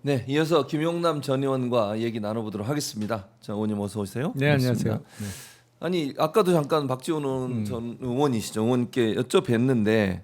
네, 이어서 김용남 전 의원과 얘기 나눠보도록 하겠습니다. 자, 의원님 어서 오세요. 네, 반갑습니다. 안녕하세요. 네. 아니 아까도 잠깐 박지원 전 의원이시죠. 의원께 여쭤뵀는데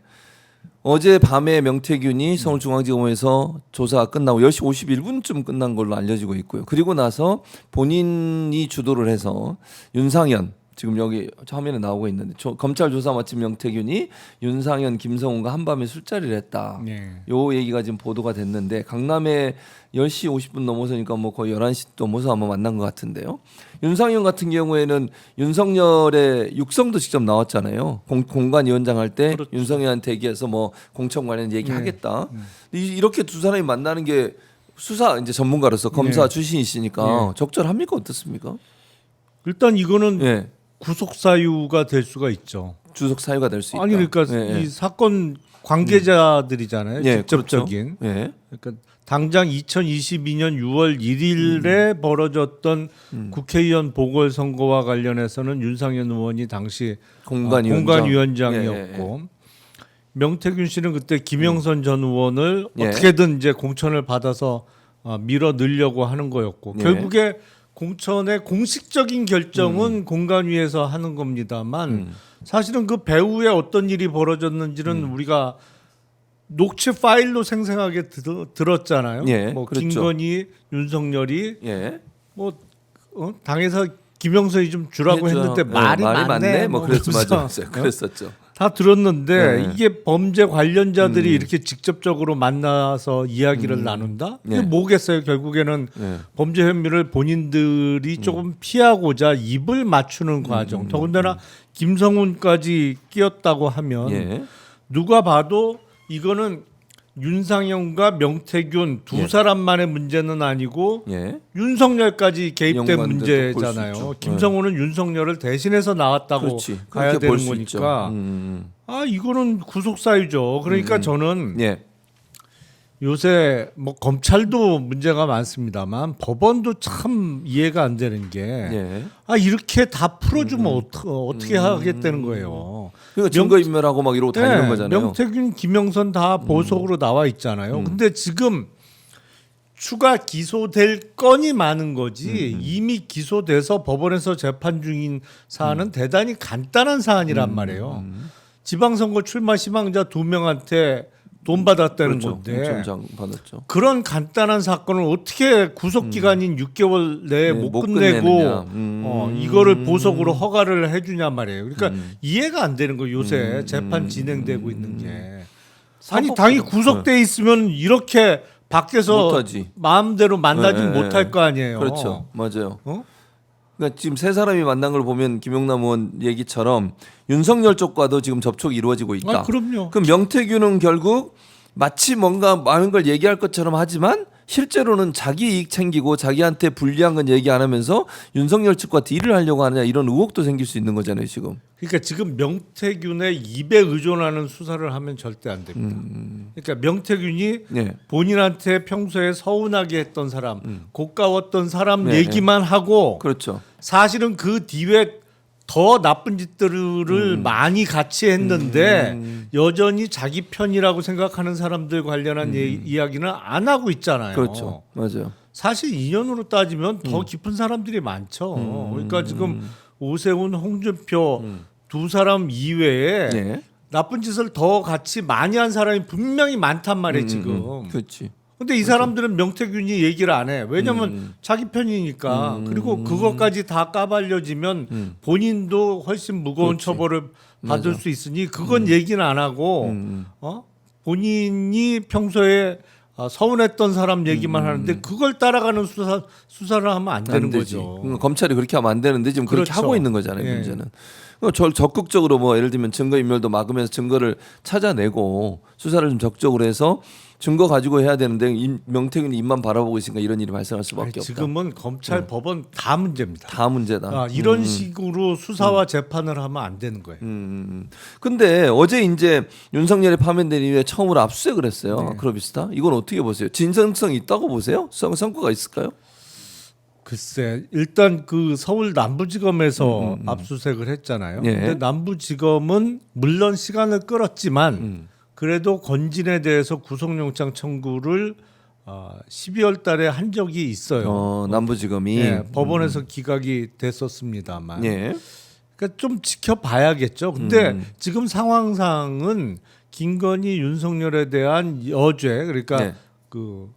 어제 밤에 명태균이 서울중앙지검에서 조사가 끝나고 10시 51분쯤 끝난 걸로 알려지고 있고요. 그리고 나서 본인이 주도를 해서 윤상현 지금 여기 화면에 나오고 있는데 검찰 조사 마친 명태균이 윤상현, 김성훈과 한밤에 술자리를 했다. 네. 요 얘기가 지금 보도가 됐는데 강남에 10시 50분 넘어서니까 뭐 거의 11시 넘어서 아마 만난 것 같은데요. 윤상현 같은 경우에는 윤석열의 육성도 직접 나왔잖아요. 공관위원장 할 때 그렇죠. 윤석열한테 얘기해서 뭐 공천 관련 얘기하겠다. 이렇게 두 사람이 만나는 게 수사 이제 전문가로서 검사 네. 출신이시니까 적절합니까 어떻습니까? 일단 이거는 예. 구속 사유가 될 수가 있죠. 주석 사유가 될 수 있다. 아니 그러니까 예, 예. 이 사건 관계자들이잖아요. 예, 직접적인. 그렇죠. 예. 그러니까 당장 2022년 6월 1일에 벌어졌던 국회의원 보궐선거와 관련해서는 윤상현 의원이 당시 공관위원장이었고 명태균 씨는 그때 김영선 전 의원을 예. 어떻게든 이제 공천을 받아서 밀어 넣으려고 하는 거였고 예. 결국에 공천의 공식적인 결정은 공관위에서 하는 겁니다만 사실은 그 배후에 어떤 일이 벌어졌는지는 우리가 녹취 파일로 생생하게 들었잖아요. 예, 뭐 그렇죠. 김건희, 윤석열이 예. 뭐 당에서 김영선이 좀 주라고 했죠. 했는데 말이 많네. 뭐 그랬죠. 그러면서 맞아요. 그랬었죠. 다 들었는데 네. 이게 범죄 관련자들이 이렇게 직접적으로 만나서 이야기를 나눈다? 이게 네. 뭐겠어요? 결국에는 네. 범죄 혐의를 본인들이 조금 피하고자 입을 맞추는 과정. 더군다나 김성훈까지 끼었다고 하면 예. 누가 봐도 이거는 윤상현과 명태균 두 예. 사람만의 문제는 아니고 예. 윤석열까지 개입된 연관돼서 볼수 문제잖아요. 있죠. 김성훈은 윤석열을 대신해서 나왔다고 그렇지. 가야 그렇게 볼 되는 수 있죠. 거니까 아 이거는 구속 사유죠. 그러니까 저는 예. 요새 뭐 검찰도 문제가 많습니다만 법원도 참 이해가 안 되는 게 예. 이렇게 다 풀어주면 어떻게 하겠다는 거예요. 그러니까 증거인멸하고 막 이러고 다니는 거잖아요. 명태균, 김영선 다 보석으로 나와 있잖아요. 근데 지금 추가 기소될 건이 많은 거지 이미 기소돼서 법원에서 재판 중인 사안은 대단히 간단한 사안이란 말이에요. 지방선거 출마 희망자 2명한테 돈 받았다는 그렇죠. 건데 공천장 받았죠. 그런 간단한 사건을 어떻게 구속 기간인 6개월 내에 네, 못 끝내느냐. 끝내고 이거를 보석으로 허가를 해주냐 말이에요. 그러니까 이해가 안 되는 거예요. 요새 재판 진행되고 있는 게 아니 당이 구속돼 있으면 이렇게 밖에서 못하지. 마음대로 만나지 네, 못할 거 아니에요. 그렇죠. 맞아요. 어? 그러니까 지금 세 사람이 만난 걸 보면 김용남 의원 얘기처럼 윤석열 쪽과도 지금 접촉이 이루어지고 있다. 그럼요. 그럼 명태균은 결국 마치 뭔가 많은 걸 얘기할 것처럼 하지만 실제로는 자기 이익 챙기고 자기한테 불리한 건 얘기 안 하면서 윤석열 측과 딜을 하려고 하느냐 이런 의혹도 생길 수 있는 거잖아요 지금. 그러니까 지금 명태균의 입에 의존하는 수사를 하면 절대 안 됩니다. 그러니까 명태균이 네. 본인한테 평소에 서운하게 했던 사람, 고가웠던 사람 네, 얘기만 하고 그렇죠. 사실은 그 뒤에 더 나쁜 짓들을 많이 같이 했는데 여전히 자기 편이라고 생각하는 사람들 관련한 이야기는 안 하고 있잖아요. 그렇죠. 맞아요. 사실 인연으로 따지면 더 깊은 사람들이 많죠. 그러니까 지금 오세훈, 홍준표 두 사람 이외에 네. 나쁜 짓을 더 같이 많이 한 사람이 분명히 많단 말이에요 지금. 그렇지. 근데 이 사람들은 명태균이 얘기를 안 해. 왜냐면 자기 편이니까. 그리고 그것까지 다 까발려지면 본인도 훨씬 무거운 그렇지. 처벌을 받을 수 있으니 그건 얘기는 안 하고 본인이 평소에 서운했던 사람 얘기만 하는데 그걸 따라가는 수사를 하면 안 되는 안 되지. 거죠. 검찰이 그렇게 하면 안 되는데 지금 그렇게 그렇죠. 하고 있는 거잖아요. 예. 문제는. 적극적으로 뭐 예를 들면 증거인멸도 막으면서 증거를 찾아내고 수사를 좀 적극적으로 해서 증거 가지고 해야 되는데 명태균이 입만 바라보고 있으니까 이런 일이 발생할 수밖에 없다. 지금은 검찰, 법원 다 문제입니다. 다 문제다. 이런 식으로 수사와 재판을 하면 안 되는 거예요. 근데 어제 이제 윤석열이 파면된 이후에 처음으로 압수수색을 했어요. 아크로비스타. 이건 어떻게 보세요? 진정성이 있다고 보세요? 성과가 있을까요? 글쎄, 일단 그 서울 남부지검에서 압수수색을 했잖아요. 예. 근데 남부지검은 물론 시간을 끌었지만 그래도 건진에 대해서 구속영장 청구를 12월 달에 한 적이 있어요. 남부지검이 예, 법원에서 기각이 됐었습니다만. 예. 그러니까 좀 지켜봐야겠죠. 근데 지금 상황상은 김건희, 윤석열에 대한 여죄, 그러니까 네. 그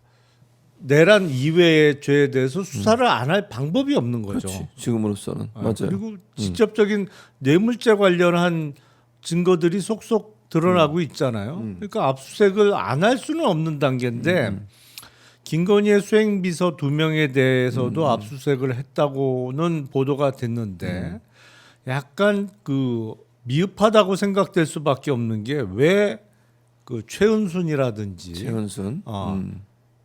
내란 이외의 죄에 대해서 수사를 안 할 방법이 없는 거죠. 그렇지. 지금으로서는 아, 맞아요. 그리고 직접적인 뇌물죄 관련한 증거들이 속속 드러나고 있잖아요. 그러니까 압수수색을 안 할 수는 없는 단계인데 김건희의 수행비서 2명에 대해서도 압수수색을 했다고는 보도가 됐는데 약간 그 미흡하다고 생각될 수밖에 없는 게 왜 그 최은순이라든지 최은순,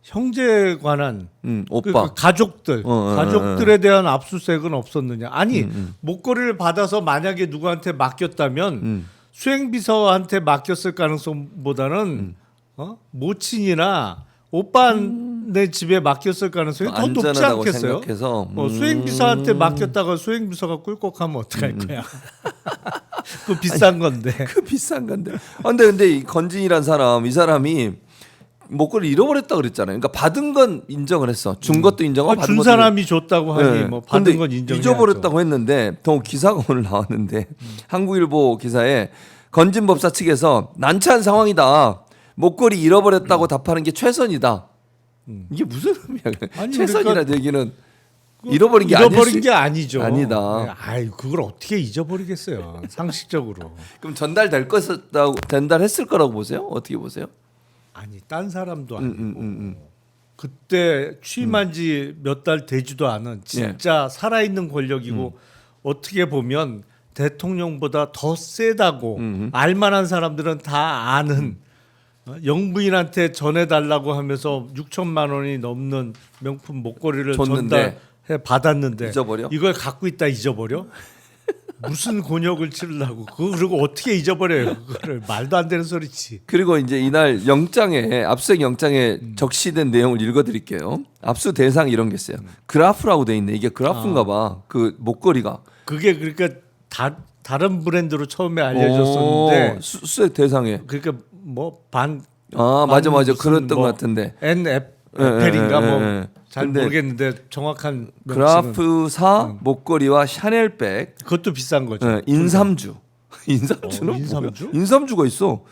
형제에 관한 오빠, 그 가족들 가족들에 대한 압수수색은 없었느냐? 아니 목걸이를 받아서 만약에 누구한테 맡겼다면 수행비서한테 맡겼을 가능성보다는 모친이나 오빠네 집에 맡겼을 가능성이 더 높지 안전하다고 않겠어요? 생각해서 수행비서한테 맡겼다가 수행비서가 꿀꺽하면 어떡할 거야? 그 비싼 건데. 그 비싼 건데. 근데 이 건진이란 사람, 이 사람이 목걸이 잃어버렸다 그랬잖아요. 그러니까 받은 건 인정을 했어. 준 것도 인정하고 받은 준 것도 사람이 줬다고 하니 네. 뭐 받은 근데 건 인정해야죠. 잊어버렸다고 했는데 또 기사가 오늘 나왔는데 한국일보 기사에 건진 법사 측에서 난처한 상황이다. 목걸이 잃어버렸다고 답하는 게 최선이다. 이게 무슨 의미야? 아니, 최선이라는 그러니까 얘기는 잃어버린 게 아닐 잃어버린 수 게 아니죠. 아니다. 네, 아이 그걸 어떻게 잊어버리겠어요. 상식적으로. 그럼 전달될 것이다고 전달했을 거라고 보세요? 어떻게 보세요? 아니 딴 사람도 아니고 그때 취임한 지 몇 달 되지도 않은 진짜 살아있는 권력이고 어떻게 보면 대통령보다 더 세다고 알만한 사람들은 다 아는 영부인한테 전해달라고 하면서 6천만 원이 넘는 명품 목걸이를 줬는데 전달해 받았는데 잊어버려? 이걸 갖고 있다 잊어버려? 무슨 곤욕을 치르려고 그리고 어떻게 잊어버려요? 그거를 말도 안 되는 소리지. 그리고 이제 이날 영장에 압수수색 영장에 적시된 내용을 읽어드릴게요. 압수 대상 이런 게 있어요. 그라프라고 돼 있네. 이게 그라프인가 봐. 그 목걸이가. 그게 그러니까 다른 브랜드로 처음에 알려졌었는데 수색 대상에. 그러니까 뭐 반 맞아 무슨 그랬던 뭐 것 같은데. NFL인가 예, 예. 뭐 잘 근데 모르겠는데 정확한 명칭은 그라프사 목걸이와 샤넬백. 그것도 비싼 거죠. 인삼주. 인삼주는 인삼주? 뭐야? 인삼주가 있어.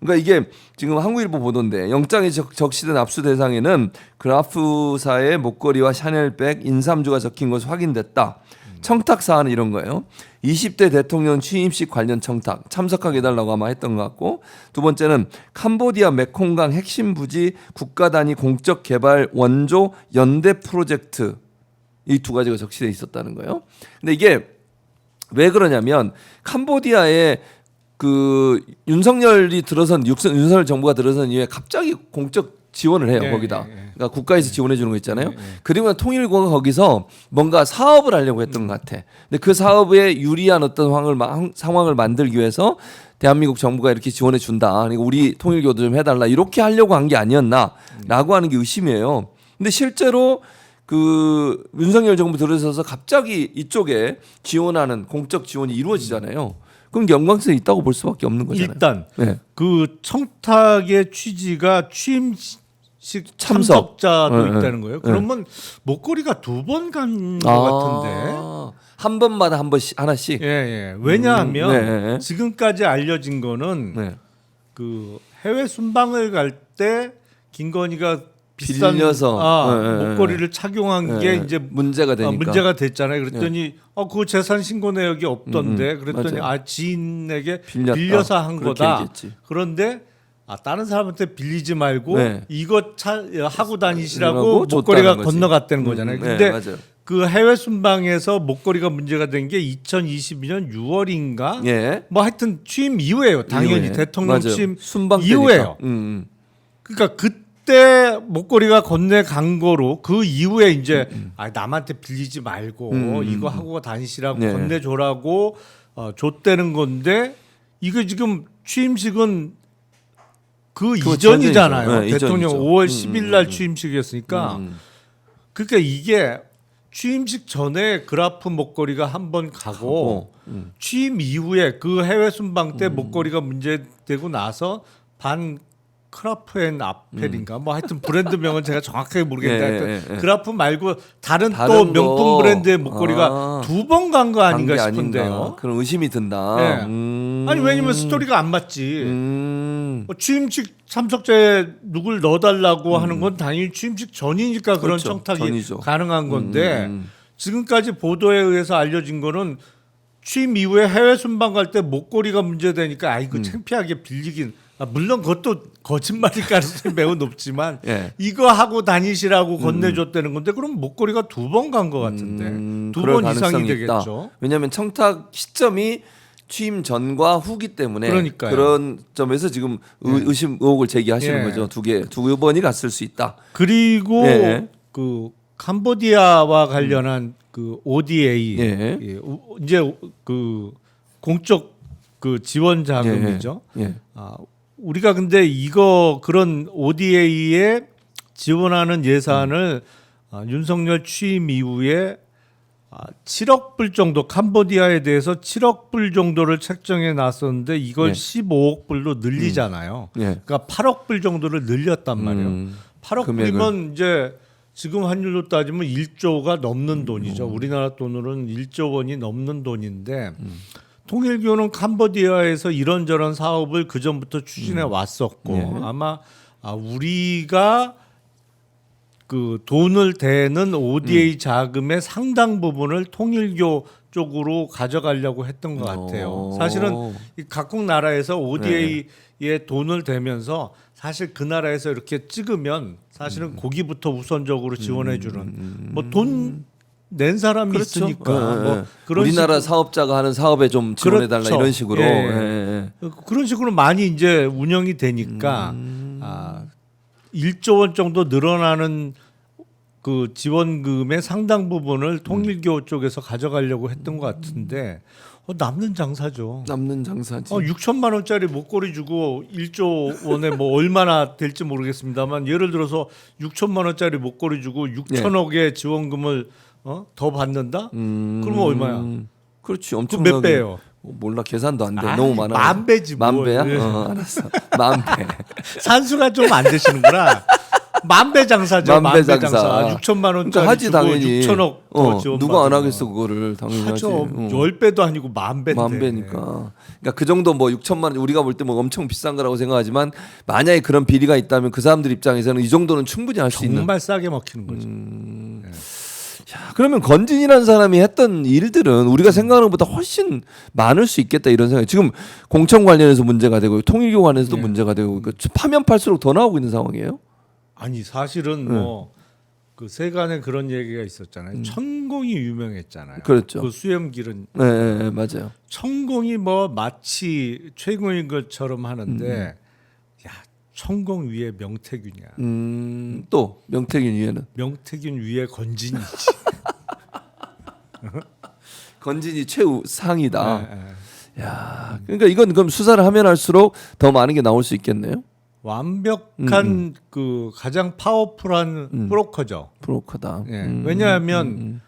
그러니까 이게 지금 한국일보 보도인데 영장에 적시된 압수 대상에는 그라프사의 목걸이와 샤넬백, 인삼주가 적힌 것이 확인됐다. 청탁 사안은 이런 거예요. 20대 대통령 취임식 관련 청탁 참석하게 해달라고 아마 했던 것 같고, 두 번째는 캄보디아 메콩강 핵심 부지 국가 단위 공적 개발 원조 연대 프로젝트, 이 두 가지가 적시돼 있었다는 거예요. 근데 이게 왜 그러냐면 캄보디아에 그 윤석열이 들어선 윤석열 정부가 들어선 이후에 갑자기 공적 지원을 해요. 거기다. 그러니까 국가에서 지원해 주는 거 있잖아요. 그리고 통일부가 거기서 뭔가 사업을 하려고 했던 것 같아. 근데 그 사업에 유리한 어떤 상황을 만들기 위해서 대한민국 정부가 이렇게 지원해 준다. 그러니까 우리 통일교도 좀 해달라. 이렇게 하려고 한 게 아니었나라고 하는 게 의심이에요. 근데 실제로 그 윤석열 정부 들어서서 갑자기 이쪽에 지원하는 공적 지원이 이루어지잖아요. 그럼 연관성이 있다고 볼 수밖에 없는 거잖아요. 일단 네. 그 청탁의 취지가 취임식 참석자도 있다는 거예요. 그러면 목걸이가 2번 간 것 같은데. 한 번마다 한 번씩 하나씩. 예. 왜냐하면 네. 지금까지 알려진 거는 네. 그 해외 순방을 갈 때 김건희가 비싼 빌려서 목걸이를 착용한 게 이제 문제가 되니까. 문제가 됐잖아요. 그랬더니 그거 재산 신고 내역이 없던데 그랬더니 맞아요. 지인에게 빌렸다. 빌려서 한 그렇게 거다. 얘기했지. 그런데 다른 사람한테 빌리지 말고 네. 이거 하고 다니시라고 이라고 목걸이가 줬다는 거지. 건너갔다는 거잖아요. 네, 근데 맞아요. 그 해외 순방에서 목걸이가 문제가 된 게 2022년 6월인가? 예. 뭐 하여튼 취임 이후에요. 당연히 이후에. 대통령 맞아요. 취임 순방 이후에요. 때니까. 그러니까 그때 목걸이가 건네간 거로 그 이후에 이제 남한테 빌리지 말고 이거 하고 다니시라고 네. 건네줘라고 줬다는 건데 이게 지금 취임식은 그 이전이잖아요. 네, 대통령 이전이죠. 5월 10일 날 취임식이었으니까 그러니까 이게 취임식 전에 그라프 목걸이가 한 번 가고 취임 이후에 그 해외 순방 때 목걸이가 문제되고 나서 반 크라프앤 아펠인가 뭐 하여튼 브랜드명은 제가 정확하게 모르겠는데 예, 하여튼 예, 예. 크라프 말고 다른 또 다른 명품 거. 브랜드의 목걸이가 2번 간 거 아닌가 관계 싶은데요. 아닌가. 그런 의심이 든다. 예. 아니 왜냐면 스토리가 안 맞지. 뭐 취임식 참석자에 누굴 넣어달라고 하는 건 당연히 취임식 전이니까 그런 그렇죠. 청탁이 전이죠. 가능한 건데 지금까지 보도에 의해서 알려진 거는 취임 이후에 해외 순방 갈 때 목걸이가 문제되니까 아이고 창피하게 빌리긴 물론 그것도 거짓말일 가능성이 매우 높지만 예. 이거 하고 다니시라고 건네줬다는 건데 그럼 목걸이가 2번 간 것 같은데 두 그럴 번 이상이 가능성이 있다. 되겠죠. 왜냐하면 청탁 시점이 취임 전과 후기 때문에 그러니까요. 그런 점에서 지금 의심 의혹을 제기하시는 예. 거죠. 두 번이 갔을 수 있다. 그리고 예. 그 캄보디아와 관련한 그 ODA 예. 이제 그 공적 그 지원 자금이죠. 예. 우리가 근데 이거 그런 ODA에 지원하는 예산을 윤석열 취임 이후에 7억 불 정도 캄보디아에 대해서 7억 불 정도를 책정해 놨었는데 이걸 예. 15억 불로 늘리잖아요. 예. 그러니까 8억 불 정도를 늘렸단 말이에요. 8억 금액을. 불이면 이제 지금 환율로 따지면 1조가 넘는 돈이죠. 우리나라 돈으로는 1조 원이 넘는 돈인데 통일교는 캄보디아에서 이런저런 사업을 그 전부터 추진해 왔었고 예. 아마 우리가 그 돈을 대는 ODA 자금의 상당 부분을 통일교 쪽으로 가져가려고 했던 것 같아요. 사실은 이 각국 나라에서 ODA에 돈을 대면서 사실 그 나라에서 이렇게 찍으면 사실은 거기부터 우선적으로 지원해주는 뭐 돈 낸 사람이 그렇죠. 있으니까 예, 뭐 예. 그런 우리나라 식으로, 사업자가 하는 사업에 좀 지원해달라 그렇죠. 이런 식으로. 예. 예. 그런 식으로 많이 이제 운영이 되니까 1조 원 정도 늘어나는 그 지원금의 상당 부분을 통일교 쪽에서 가져가려고 했던 것 같은데 남는 장사죠. 남는 장사지. 6천만 원짜리 목걸이 주고 1조 원에 뭐 얼마나 될지 모르겠습니다만 예를 들어서 6천만 원짜리 목걸이 주고 6천억의 지원금을 더 받는다? 그러면 얼마야? 그렇지. 그 엄청나게. 몇 배예요? 몰라 계산도 안 돼. 아이, 너무 많아. 만 배지 뭐. 만 배야? 예. 알았어. 만 배. 산수가 좀 안 되시는구나. 만배 장사죠. 만배 만배 장사. 장사. 6천만 원짜리 그러니까 하지 주고 당연히. 6천억 더 지원 누가 안 하겠어 그거를 당연히 하죠. 하지. 10배도 아니고 만 배인데. 만 배니까. 그러니까 그 정도 뭐 6천만 원 우리가 볼 때 뭐 엄청 비싼 거라고 생각하지만 만약에 그런 비리가 있다면 그 사람들 입장에서는 이 정도는 충분히 할 수 있는. 정말 싸게 먹히는 거죠. 야, 그러면 건진이라는 사람이 했던 일들은 우리가 생각하는 것보다 훨씬 많을 수 있겠다 이런 생각이. 지금 공천 관련해서 문제가 되고 통일교 관련해서도 문제가 되고 그러니까 파면 팔수록 더 나오고 있는 상황이에요. 아니 사실은 뭐 그 세간에 그런 얘기가 있었잖아요. 천공이 유명했잖아요. 그렇죠. 그 수염길은 네, 맞아요. 천공이 뭐 마치 최고인 것처럼 하는데 야 천공 위에 명태균이야. 또 명태균 위에는 명태균 위에 건진이지. 건진이 최상이다. 네. 야, 그러니까 이건 그럼 수사를 하면 할수록 더 많은 게 나올 수 있겠네요. 완벽한 그 가장 파워풀한 브로커죠. 브로커다. 예. 왜냐하면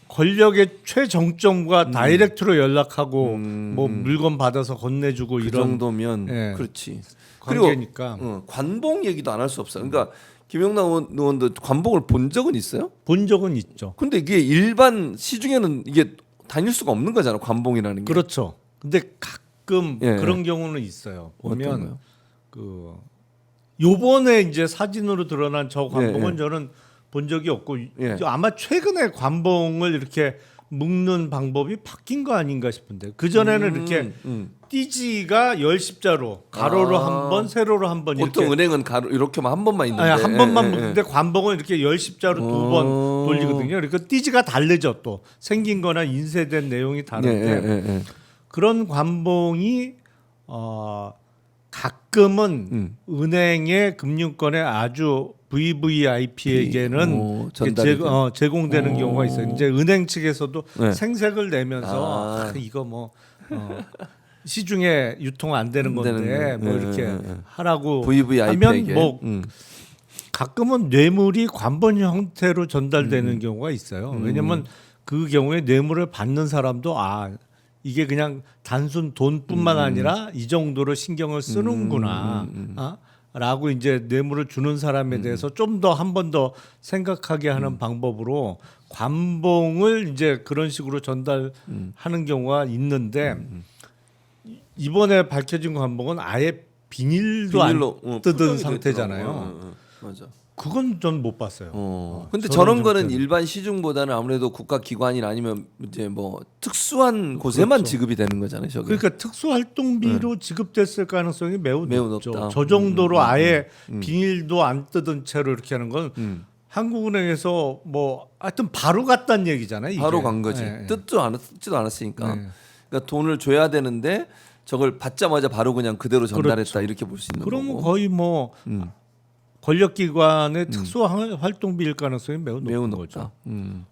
권력의 최정점과 다이렉트로 연락하고 뭐 물건 받아서 건네주고 그 이런 정도면 예. 그렇지. 관계니까 관봉 얘기도 안 할 수 없어. 그러니까 김영남 의원도 관봉을 본 적은 있어요? 본 적은 있죠. 근데 이게 일반 시중에는 이게 다닐 수가 없는 거잖아. 관봉이라는 게. 그렇죠. 근데 가끔 예. 그런 경우는 있어요. 어떤 보면 거요? 그 요번에 이제 사진으로 드러난 저 관봉은 예. 저는 본 적이 없고 예. 아마 최근에 관봉을 이렇게 묶는 방법이 바뀐 거 아닌가 싶은데 그 전에는 이렇게 띠지가 10십자로 가로로 한 번, 세로로 한 번 이렇게 보통 은행은 가로 이렇게만 한 번만 있는데. 아니, 한 번만 예, 예, 묶는데 관봉은 이렇게 10십자로 두 번 돌리거든요. 그러니까 띠지가 다르죠. 또 생긴 거나 인쇄된 내용이 예, 다른데 예, 예. 그런 관봉이 가끔은 은행의 금융권에 아주 VVIP에게는 전달이 제공되는 경우가 있어요. 이제 은행 측에서도 네. 생색을 내면서 이거 뭐 시중에 유통 안 되는 건데 뭐 이렇게 하라고 VVIP에게. 하면 뭐 가끔은 뇌물이 관본 형태로 전달되는 경우가 있어요. 왜냐하면 그 경우에 뇌물을 받는 사람도 이게 그냥 단순 돈뿐만 아니라 이 정도로 신경을 쓰는구나. 라고 이제 뇌물을 주는 사람에 대해서 좀 더 한 번 더 생각하게 하는 방법으로 관봉을 이제 그런 식으로 전달하는 경우가 있는데 이번에 밝혀진 관봉은 아예 비닐도 안 뜯은 상태잖아요. 맞아. 그건 전 못 봤어요. 근데 저런 저런 거는 형태는. 일반 시중보다는 아무래도 국가기관이나 아니면 이제 뭐 특수한 곳에만 그렇죠. 지급이 되는 거잖아요. 저게. 그러니까 특수활동비로 지급됐을 가능성이 매우 높죠. 높다. 저 정도로 아예 비닐도 안 뜯은 채로 이렇게 하는 건 한국은행에서 뭐 하여튼 바로 갔다는 얘기잖아요. 이게. 바로 간 거지. 예, 예. 뜯지도 않았으니까. 네. 그러니까 돈을 줘야 되는데 저걸 받자마자 바로 그냥 그대로 전달했다 그렇죠. 이렇게 볼 수 있는 그러면 거고. 거의 뭐 권력기관의 특수활동비일 가능성이 매우 높은 매우 거죠. 높다.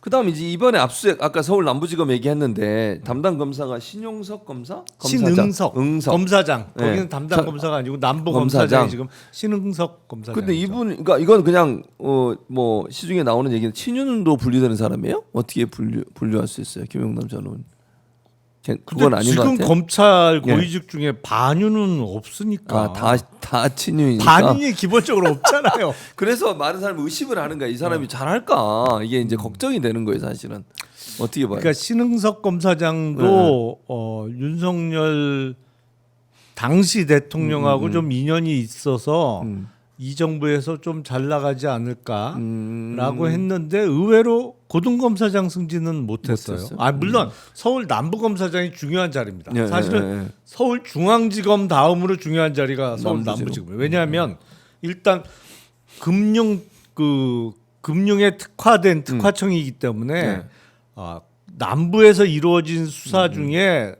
그다음 이제 이번에 압수수색 아까 서울 남부지검 얘기했는데 담당 검사가 신용석 검사? 신응석 응석. 검사장. 네. 거기는 담당 검사가 아니고 남부 검사장. 검사장이 지금 신응석 검사장. 근데 이분 그러니까 이건 그냥 뭐 시중에 나오는 얘기는 친윤도 분류되는 사람이에요? 어떻게 분류할 수 있어요? 김영남 전 의원. 그건 아닌 것 지금 같아요. 검찰 고위직 중에 반윤은 없으니까. 다 친윤이니까. 반윤이 기본적으로 없잖아요. 그래서 많은 사람이 의심을 하는 거야. 이 사람이 잘할까? 이게 이제 걱정이 되는 거예요, 사실은. 어떻게 봐요? 그러니까 신응석 검사장도 윤석열 당시 대통령하고 좀 인연이 있어서 이 정부에서 좀 잘 나가지 않을까라고 했는데 의외로 고등검사장 승진은 못했어요. 못했어요. 물론 서울 남부검사장이 중요한 자리입니다. 예, 사실은 예. 서울 중앙지검 다음으로 중요한 자리가 서울 남부지검. 남부지검이에요. 왜냐하면 일단 금융에 특화된 특화청이기 때문에 네. 남부에서 이루어진 수사 중에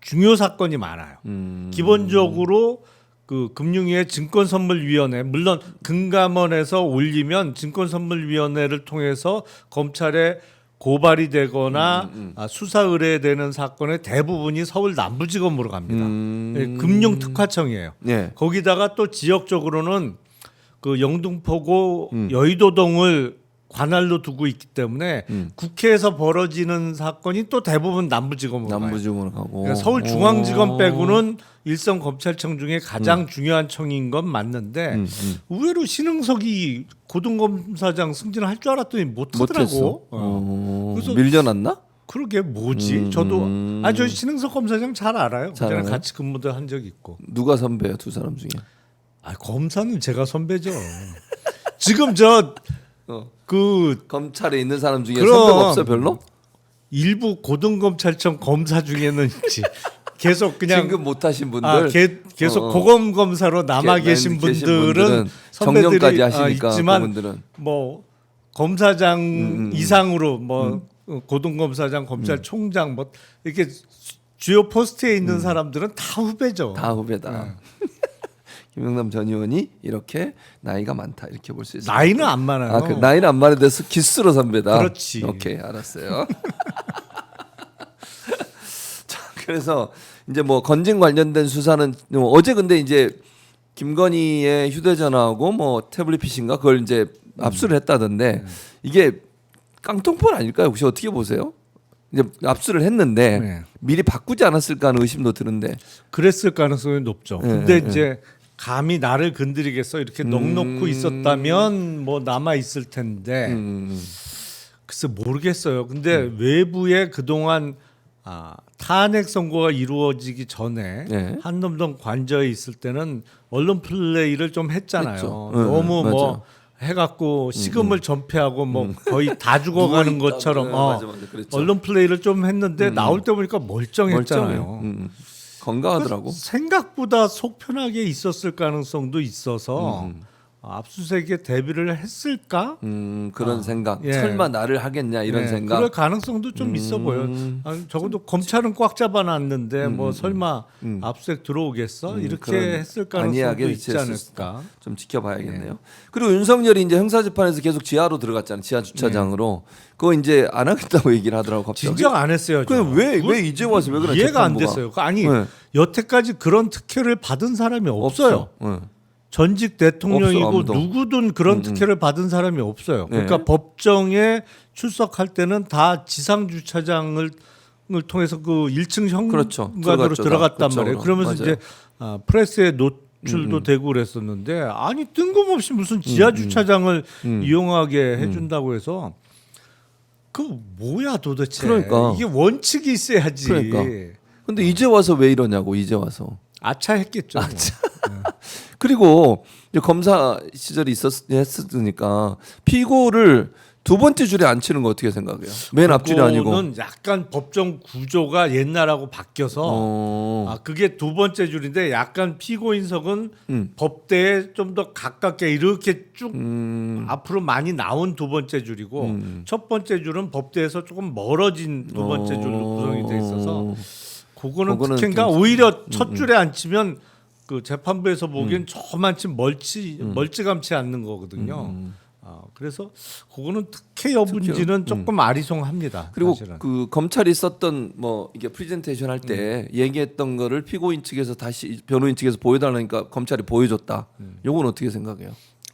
중요 사건이 많아요. 기본적으로 그 금융위의 증권선물위원회 물론 금감원에서 올리면 증권선물위원회를 통해서 검찰에 고발이 되거나 수사 의뢰되는 사건의 대부분이 서울 남부지검으로 갑니다. 예, 금융특화청이에요. 네. 거기다가 또 지역적으로는 그 영등포구 여의도동을 관할로 두고 있기 때문에 국회에서 벌어지는 사건이 또 대부분 남부지검으로 가요. 남부지검으로 가고. 그러니까 서울중앙지검 빼고는 일선 검찰청 중에 가장 중요한 청인 건 맞는데 의외로 신응석이 고등검사장 승진을 할 줄 알았더니 못하더라고. 그래서 밀려났나? 그러게 뭐지? 저도 저 신응석 검사장 잘 알아요. 잘 저랑 알아요? 같이 근무도 한 적이 있고. 누가 선배야 두 사람 중에? 검사는 제가 선배죠. 지금 저 그 검찰에 있는 사람 중에 그럼. 선배가 없어 별로? 일부 고등검찰청 검사 중에는 있지. 계속 그냥 진급 못하신 분들 계속 고검 검사로 남아 계신 분들은 정년까지 선배들이 하시니까 있지만 그분들은 뭐 검사장 이상으로 뭐 고등검사장, 검찰총장 뭐 이렇게 주요 포스트에 있는 사람들은 다 후배죠. 다 후배다. 김영남 전 의원이 이렇게 나이가 많다 이렇게 볼 수 있어요. 나이는 안 많아요. 그 나이는 안 많은데 기수로 선배다. 그렇지. 오케이 알았어요. 자, 그래서 이제 뭐 건진 관련된 수사는 어제 근데 이제 김건희의 휴대전화하고 뭐 태블릿 PC인가 그걸 이제 압수를 했다던데 이게 깡통폰 아닐까요? 혹시 어떻게 보세요? 이제 압수를 했는데 네. 미리 바꾸지 않았을까 하는 의심도 드는데. 그랬을 가능성이 높죠. 네, 근데 네, 이제 감히 나를 건드리겠어 이렇게 넋놓고 있었다면 뭐 남아 있을 텐데 글쎄 모르겠어요. 근데 외부에 그동안 탄핵 선고가 이루어지기 전에 네. 한남동 관저에 있을 때는 언론 플레이를 좀 했잖아요. 했죠. 너무 맞아. 뭐 해갖고 식음을 전폐하고 뭐 거의 다 죽어가는 누워있다고. 것처럼 네, 맞아, 그랬죠. 언론 플레이를 좀 했는데 나올 때 보니까 멀쩡했잖아요. 멀쩡해요. 건강하더라고. 생각보다 속 편하게 있었을 가능성도 있어서 압수수색에 대비를 했을까? 그런 생각. 예. 설마 나를 하겠냐 이런 네, 생각. 그럴 가능성도 좀 있어 보여. 적어도 검찰은 꽉 잡아놨는데 뭐 설마 압수수색 들어오겠어? 이렇게 그런 했을 가능성도 안이하게 있지 대처했을 않을까? 좀 지켜봐야겠네요. 그리고 윤석열이 이제 형사재판에서 계속 지하로 들어갔잖아요. 지하 주차장으로. 그거 이제 안 하겠다고 얘기를 하더라고 갑자기. 진작 안 했어요. 그럼 왜 이제 와서 왜 그래? 이해가 안 재판부가. 됐어요. 아니 네. 여태까지 그런 특혜를 받은 사람이 없어요. 네. 전직 대통령이고 없어, 아무도. 누구든 그런 특혜를 받은 사람이 없어요. 네. 그러니까 법정에 출석할 때는 다 지상 주차장을 통해서 그 1층 그렇죠. 현관으로 들어갔단 그쪽으로. 말이에요. 그러면서 맞아요. 이제 프레스에 노출도 되고 그랬었는데 아니 뜬금없이 무슨 지하 주차장을 이용하게 해준다고 해서 그 뭐야 도대체? 그러니까. 이게 원칙이 있어야지. 그러니까. 근데 이제 와서 왜 이러냐고 이제 와서. 아차했겠죠. 그리고 이제 검사 시절이 했으니까 피고를 두 번째 줄에 앉히는 거 어떻게 생각해요? 맨 앞줄이 아니고. 그거는 약간 법정 구조가 옛날하고 바뀌어서 그게 두 번째 줄인데 약간 피고인석은 법대에 좀 더 가깝게 이렇게 쭉 앞으로 많이 나온 두 번째 줄이고 첫 번째 줄은 법대에서 조금 멀어진 두 번째 줄로 구성이 돼 있어서 그거는 특혜인가 오히려 첫 줄에 앉히면 그 재판부에서 보기엔 저만큼 멀찌감치 않는 거거든요. 그래서 그거는 특혜 여부인지는 조금 아리송합니다. 그리고 사실은. 그 검찰이 썼던 뭐 이게 프레젠테이션 할 때 얘기했던 거를 피고인 측에서 다시 변호인 측에서 보여달라니까 검찰이 보여줬다. 요건 어떻게 생각해요?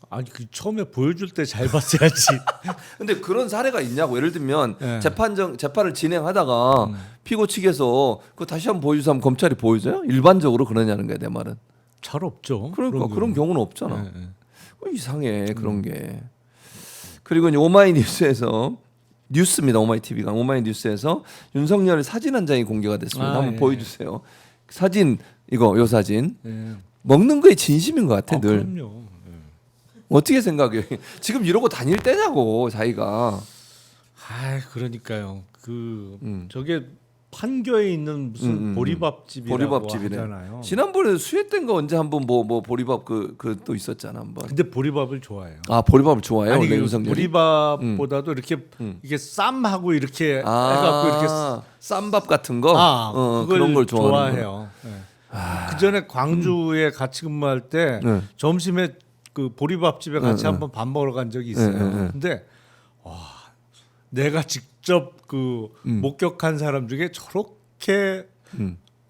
아니 그 처음에 보여줄 때 잘 봤어야지. 근데 그런 사례가 있냐고. 예를 들면 네. 재판을 진행하다가 피고 측에서 그거 다시 한번 보여주세요 하면 검찰이 보여줘요? 일반적으로 그러냐는 거야 내 말은. 잘 없죠. 그러니까 그런 경우는 없잖아. 네, 네. 이상해 그런 게. 그리고 이제 오마이뉴스에서 뉴스입니다. 오마이TV가 오마이뉴스에서 윤석열 사진 한 장이 공개가 됐습니다. 한번 예. 보여주세요. 사진 요 사진 예. 먹는 거에 진심인 것 같아 늘. 그럼요. 어떻게 생각해? 지금 이러고 다닐 때냐고 자기가. 그러니까요. 저게 판교에 있는 무슨 보리밥집이라고 보리밥집이네. 하잖아요. 지난번에 수혜된 거 언제 한번 뭐 보리밥 그 또 있었잖아 한번. 근데 보리밥을 좋아해요. 아 보리밥을 좋아해요. 아니 원래 그 윤석열이? 보리밥보다도 이렇게 이게 쌈하고 이렇게 해갖고 이렇게 쌈밥 같은 거. 그걸 그런 걸 좋아하는 좋아해요. 네. 그 전에 광주에 같이 근무할 때 네. 점심에 그 보리밥집에 같이 한번 밥 먹으러 간 적이 있어요. 근데 와 내가 직접 그 목격한 사람 중에 저렇게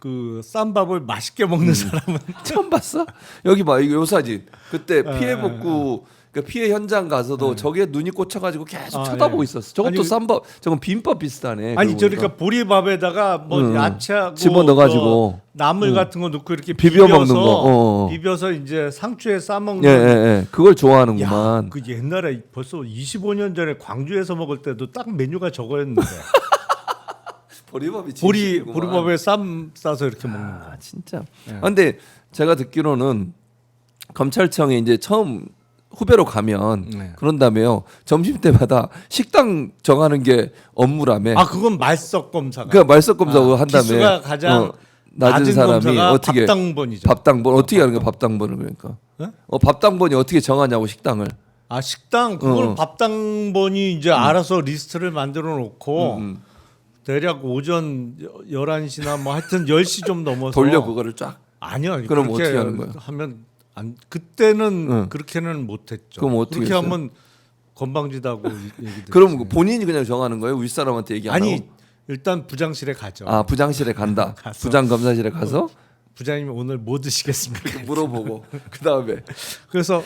그 쌈밥을 맛있게 먹는 사람은 처음 봤어? 여기 봐 이거 요 사진. 그때 피해 복구 그러니까 피해 현장 가서도 저게 눈이 꽂혀가지고 계속 쳐다보고 있었어. 저것도 아니, 쌈밥, 저건 비빔밥 비슷하네. 아니 그러고 저러니까 보리밥에다가 뭐 야채하고 집어 넣어가지고 뭐 나물 같은 거 넣고 이렇게 비벼 먹는 거. 비벼서 이제 상추에 싸 먹는. 예. 그걸 야, 좋아하는구만. 그 옛날에 벌써 25년 전에 광주에서 먹을 때도 딱 메뉴가 저거였는데 보리밥이 진심이구만. 보리밥에 쌈 싸서 이렇게 먹는 거. 아 진짜. 근데 제가 듣기로는 검찰청에 이제 처음 후배로 가면 그런다며요. 점심 때마다 식당 정하는 게 업무라며. 그건 말석 검사가. 그러니까 말석 검사고 한다며. 기수가 가장 낮은 사람이 검사가 어떻게 밥당번이죠. 밥당번 어떻게 하는 거야 밥당번을 그러니까. 네? 밥당번이 어떻게 정하냐고 식당을. 식당 그걸 밥당번이 이제 알아서 리스트를 만들어 놓고 대략 오전 11시나 뭐 하여튼 10시 좀 넘어서 돌려 그거를 쫙. 아니요. 그럼 그렇게 어떻게 하는 거야? 하면 그때는 그렇게는 못했죠. 그럼 어떻게 그렇게 했어요? 하면 건방지다고 얘기 듣지. 그럼 본인이 그냥 정하는 거예요? 윗사람한테 얘기 안 아니 하고? 일단 부장실에 가죠. 부장실에 간다. 가서. 부장 검사실에 가서 부장님 오늘 뭐 드시겠습니까? 물어보고 그 다음에 그래서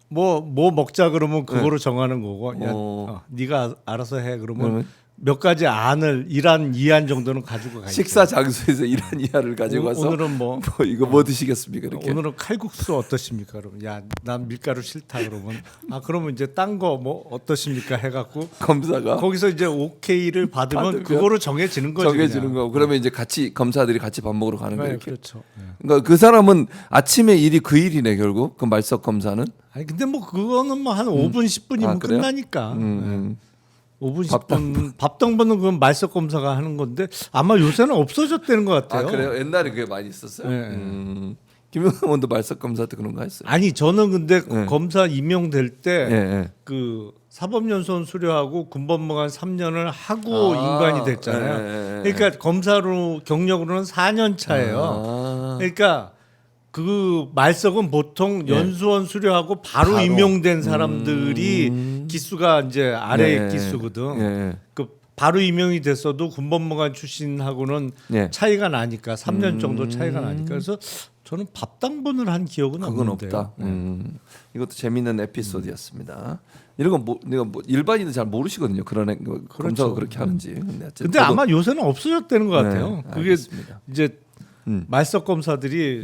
뭐 먹자 그러면 그거로 정하는 거고 어. 야, 네가 알아서 해 그러면 그러면? 몇 가지 안을 일안 이안 정도는 가지고 가죠. 식사 장소에서 이런 이하를 가지고 와서 오늘은 뭐 이거 뭐 드시겠습니까 이렇게. 오늘은 칼국수 어떠십니까? 그러면 난 밀가루 싫다 그러면 그러면 이제 딴 거 뭐 어떠십니까? 해갖고 검사가 거기서 이제 오케이를 받으면 그거로 정해지는 거죠. 정해지는 그냥. 거. 그러면 이제 같이 검사들이 같이 밥 먹으러 가는 거예요. 네, 이렇게. 그렇죠. 네. 그러니까 그 사람은 아침에 일이 그 일이네 결국 그 말석 검사는. 아니 근데 뭐 그거는 뭐 한 5분 10분이면 그래요? 끝나니까. 음. 5분 10분 밥당번은 그건 말석 검사가 하는 건데 아마 요새는 없어졌다는 것 같아요. 그래요? 옛날에 그게 많이 있었어요. 네. 김용남 의원도 말석 검사 때 그런 거 했어요. 아니 저는 근데 네. 검사 임명될 때 예. 그 사법연수원 수료하고 군법무관 3년을 하고 인관이 됐잖아요. 예. 그러니까 검사로 경력으로는 4년 차예요. 그러니까 그 말석은 보통 연수원 수료하고 바로 임용된 사람들이 기수가 이제 아래 기수거든. 예. 그 바로 임명이 됐어도 군법무관 출신하고는 네. 차이가 나니까 3년 정도 차이가 나니까 그래서 저는 밥 당번을 한 기억은 그건 없는데요. 없다. 이것도 재밌는 에피소드였습니다. 이런 건 내가 일반인은 잘 모르시거든요. 그런 검사가 그렇게 하는지. 근데 아마 요새는 없어졌다는 것 같아요. 네, 그게 알겠습니다. 이제 말석 검사들이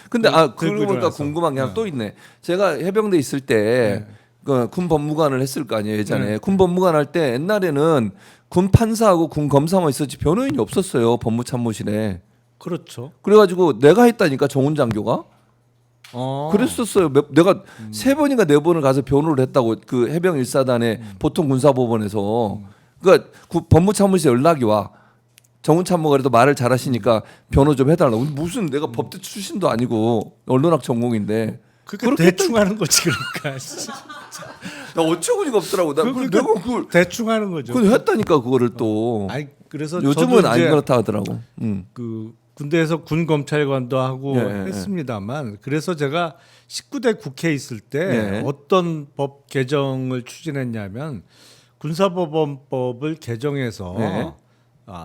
근데 그러고 들고 보니까 일어나서. 궁금한 게 하나 또 있네. 제가 해병대 있을 때 군 법무관을 했을 거 아니에요 예전에. 군 법무관 할 때 옛날에는 군 판사하고 군 검사만 있었지 변호인이 없었어요 법무참모실에. 그렇죠. 그래가지고 내가 했다니까 정훈 장교가. 그랬었어요. 내가 세 번인가 네 번을 가서 변호를 했다고 그 해병 1사단의 보통 군사법원에서. 그러니까 법무참모실에 연락이 와. 정훈 참모가 그래도 말을 잘하시니까 변호 좀 해달라고. 무슨 내가 법대 출신도 아니고 언론학 전공인데. 그러니까 대충 하는 거지 그러니까. 나 어처구니가 없더라고. 나 그러니까 내가 그걸 대충 하는 거죠. 그걸 했다니까 그거를 또. 아니 그래서 요즘은 저도 안 이제 그렇다 하더라고. 그 군대에서 군 검찰관도 하고 예, 했습니다만 그래서 제가 19대 국회에 있을 때 예. 어떤 법 개정을 추진했냐면 군사법원법을 개정해서 예.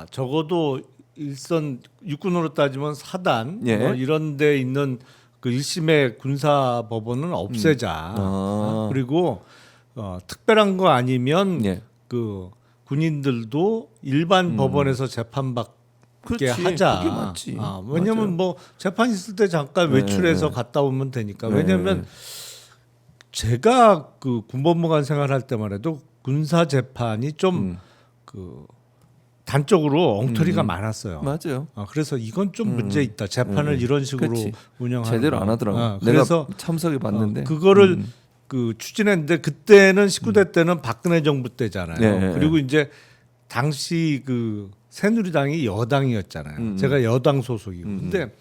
적어도 일선 육군으로 따지면 사단 예. 뭐 이런 데 있는 그 1심의 군사법원은 없애자. 그리고 특별한 거 아니면 예. 그 군인들도 일반 법원에서 재판받게 그렇지. 하자. 그게 맞지. 왜냐면 맞아요. 뭐 재판 있을 때 잠깐 외출해서 갔다 오면 되니까. 왜냐면 제가 그 군법무관 생활할 때만 해도 군사 재판이 좀 그 단적으로 엉터리가 많았어요. 맞아요. 그래서 이건 좀 문제 있다. 재판을 이런 식으로 그렇지. 운영하는 제대로 거. 안 하더라고. 그래서 내가 참석해 봤는데. 그거를 그 추진했는데 그때는 19대 때는 박근혜 정부 때잖아요. 네. 그리고 이제 당시 그 새누리당이 여당이었잖아요. 제가 여당 소속이고. 근데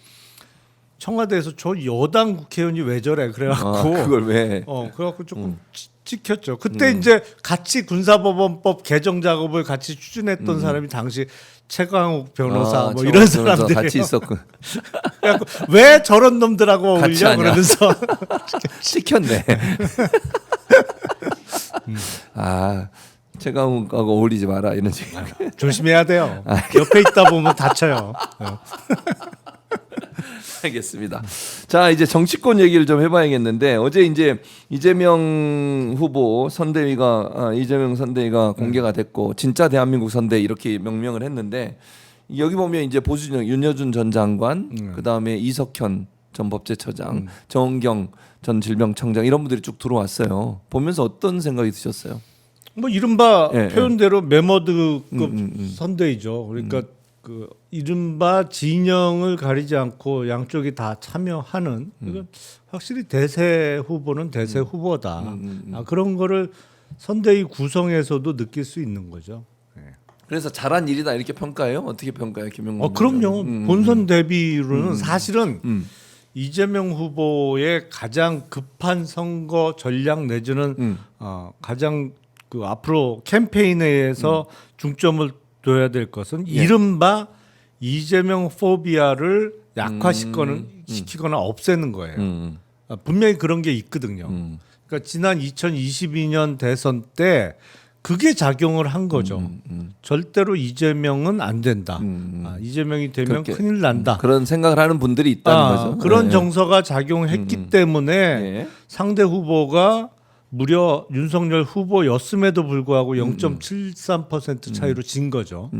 청와대에서 저 여당 국회의원이 왜 저래 그래갖고 그걸 왜? 그래갖고 조금 찍혔죠. 그때 이제 같이 군사법원법 개정 작업을 같이 추진했던 사람이 당시 최강욱 변호사 뭐 이런 사람들이 같이 있었고 왜 저런 놈들하고 같이 어울려 하냐. 그러면서 시켰네. 최강욱하고 어울리지 마라 이런 식으로. 조심해야 돼요. 옆에 있다 보면 다쳐요. 알겠습니다. 자 이제 정치권 얘기를 좀 해봐야겠는데 어제 이제 이재명 후보 선대위가 이재명 선대위가 공개가 됐고 진짜 대한민국 선대위 이렇게 명명을 했는데 여기 보면 이제 보수진영 윤여준 전 장관 그 다음에 이석현 전 법제처장 정은경 전 질병청장 이런 분들이 쭉 들어왔어요. 보면서 어떤 생각이 드셨어요? 뭐 이른바 예, 표현대로 메머드급 선대이죠. 그러니까 그 이른바 진영을 가리지 않고 양쪽이 다 참여하는 이건 확실히 대세 후보는 대세 후보다. 그런 거를 선대위 구성에서도 느낄 수 있는 거죠. 그래서 잘한 일이다 이렇게 평가해요? 어떻게 평가해요, 김용만? 그럼요. 본선 대비로는 사실은 이재명 후보의 가장 급한 선거 전략 내지는 가장 그 앞으로 캠페인에서 중점을 둬야 될 것은 이른바 이재명 포비아를 약화시키거나 없애는 거예요. 분명히 그런 게 있거든요. 그러니까 지난 2022년 대선 때 그게 작용을 한 거죠. 절대로 이재명은 안 된다. 이재명이 되면 그렇게, 큰일 난다. 그런 생각을 하는 분들이 있다는 거죠. 그런 네. 정서가 작용했기 때문에 네. 상대 후보가 무려 윤석열 후보였음에도 불구하고 0.73% 차이로 진 거죠.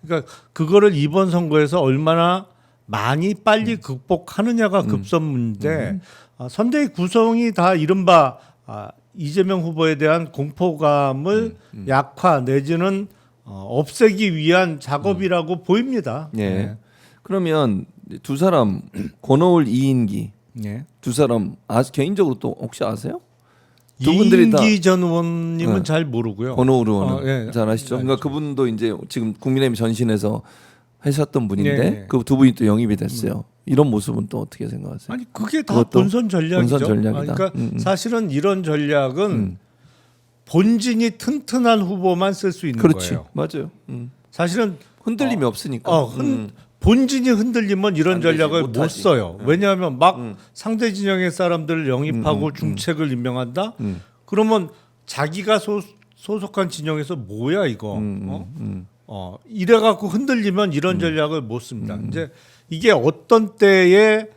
그러니까 그거를 이번 선거에서 얼마나 많이 빨리 극복하느냐가 급선무인데 선대위 구성이 다 이른바 이재명 후보에 대한 공포감을 약화 내지는 없애기 위한 작업이라고 보입니다. 네. 그러면 두 사람 권오울 이인기 네. 두 사람 개인적으로 또 혹시 아세요? 두 분들이 다 이인기 전 의원님은 잘 모르고요. 권오울 의원은 예. 잘 아시죠? 그러니까 그분도 이제 지금 국민의힘 전신에서 하셨던 분인데 네. 그 두 분이 또 영입이 됐어요. 이런 모습은 또 어떻게 생각하세요? 아니 그게 다 그것도 본선 전략이죠. 본선 전략이다. 그러니까 사실은 이런 전략은 본진이 튼튼한 후보만 쓸 수 있는 그렇지, 거예요. 맞아요. 사실은 흔들림이 없으니까. 본진이 흔들리면 이런 안 되지, 전략을 못 못하지. 써요. 왜냐하면 막 상대 진영의 사람들을 영입하고 중책을 임명한다. 그러면 자기가 소속한 진영에서 뭐야 이거 이래갖고 흔들리면 이런 전략을 못 씁니다. 이제 이게 어떤 때에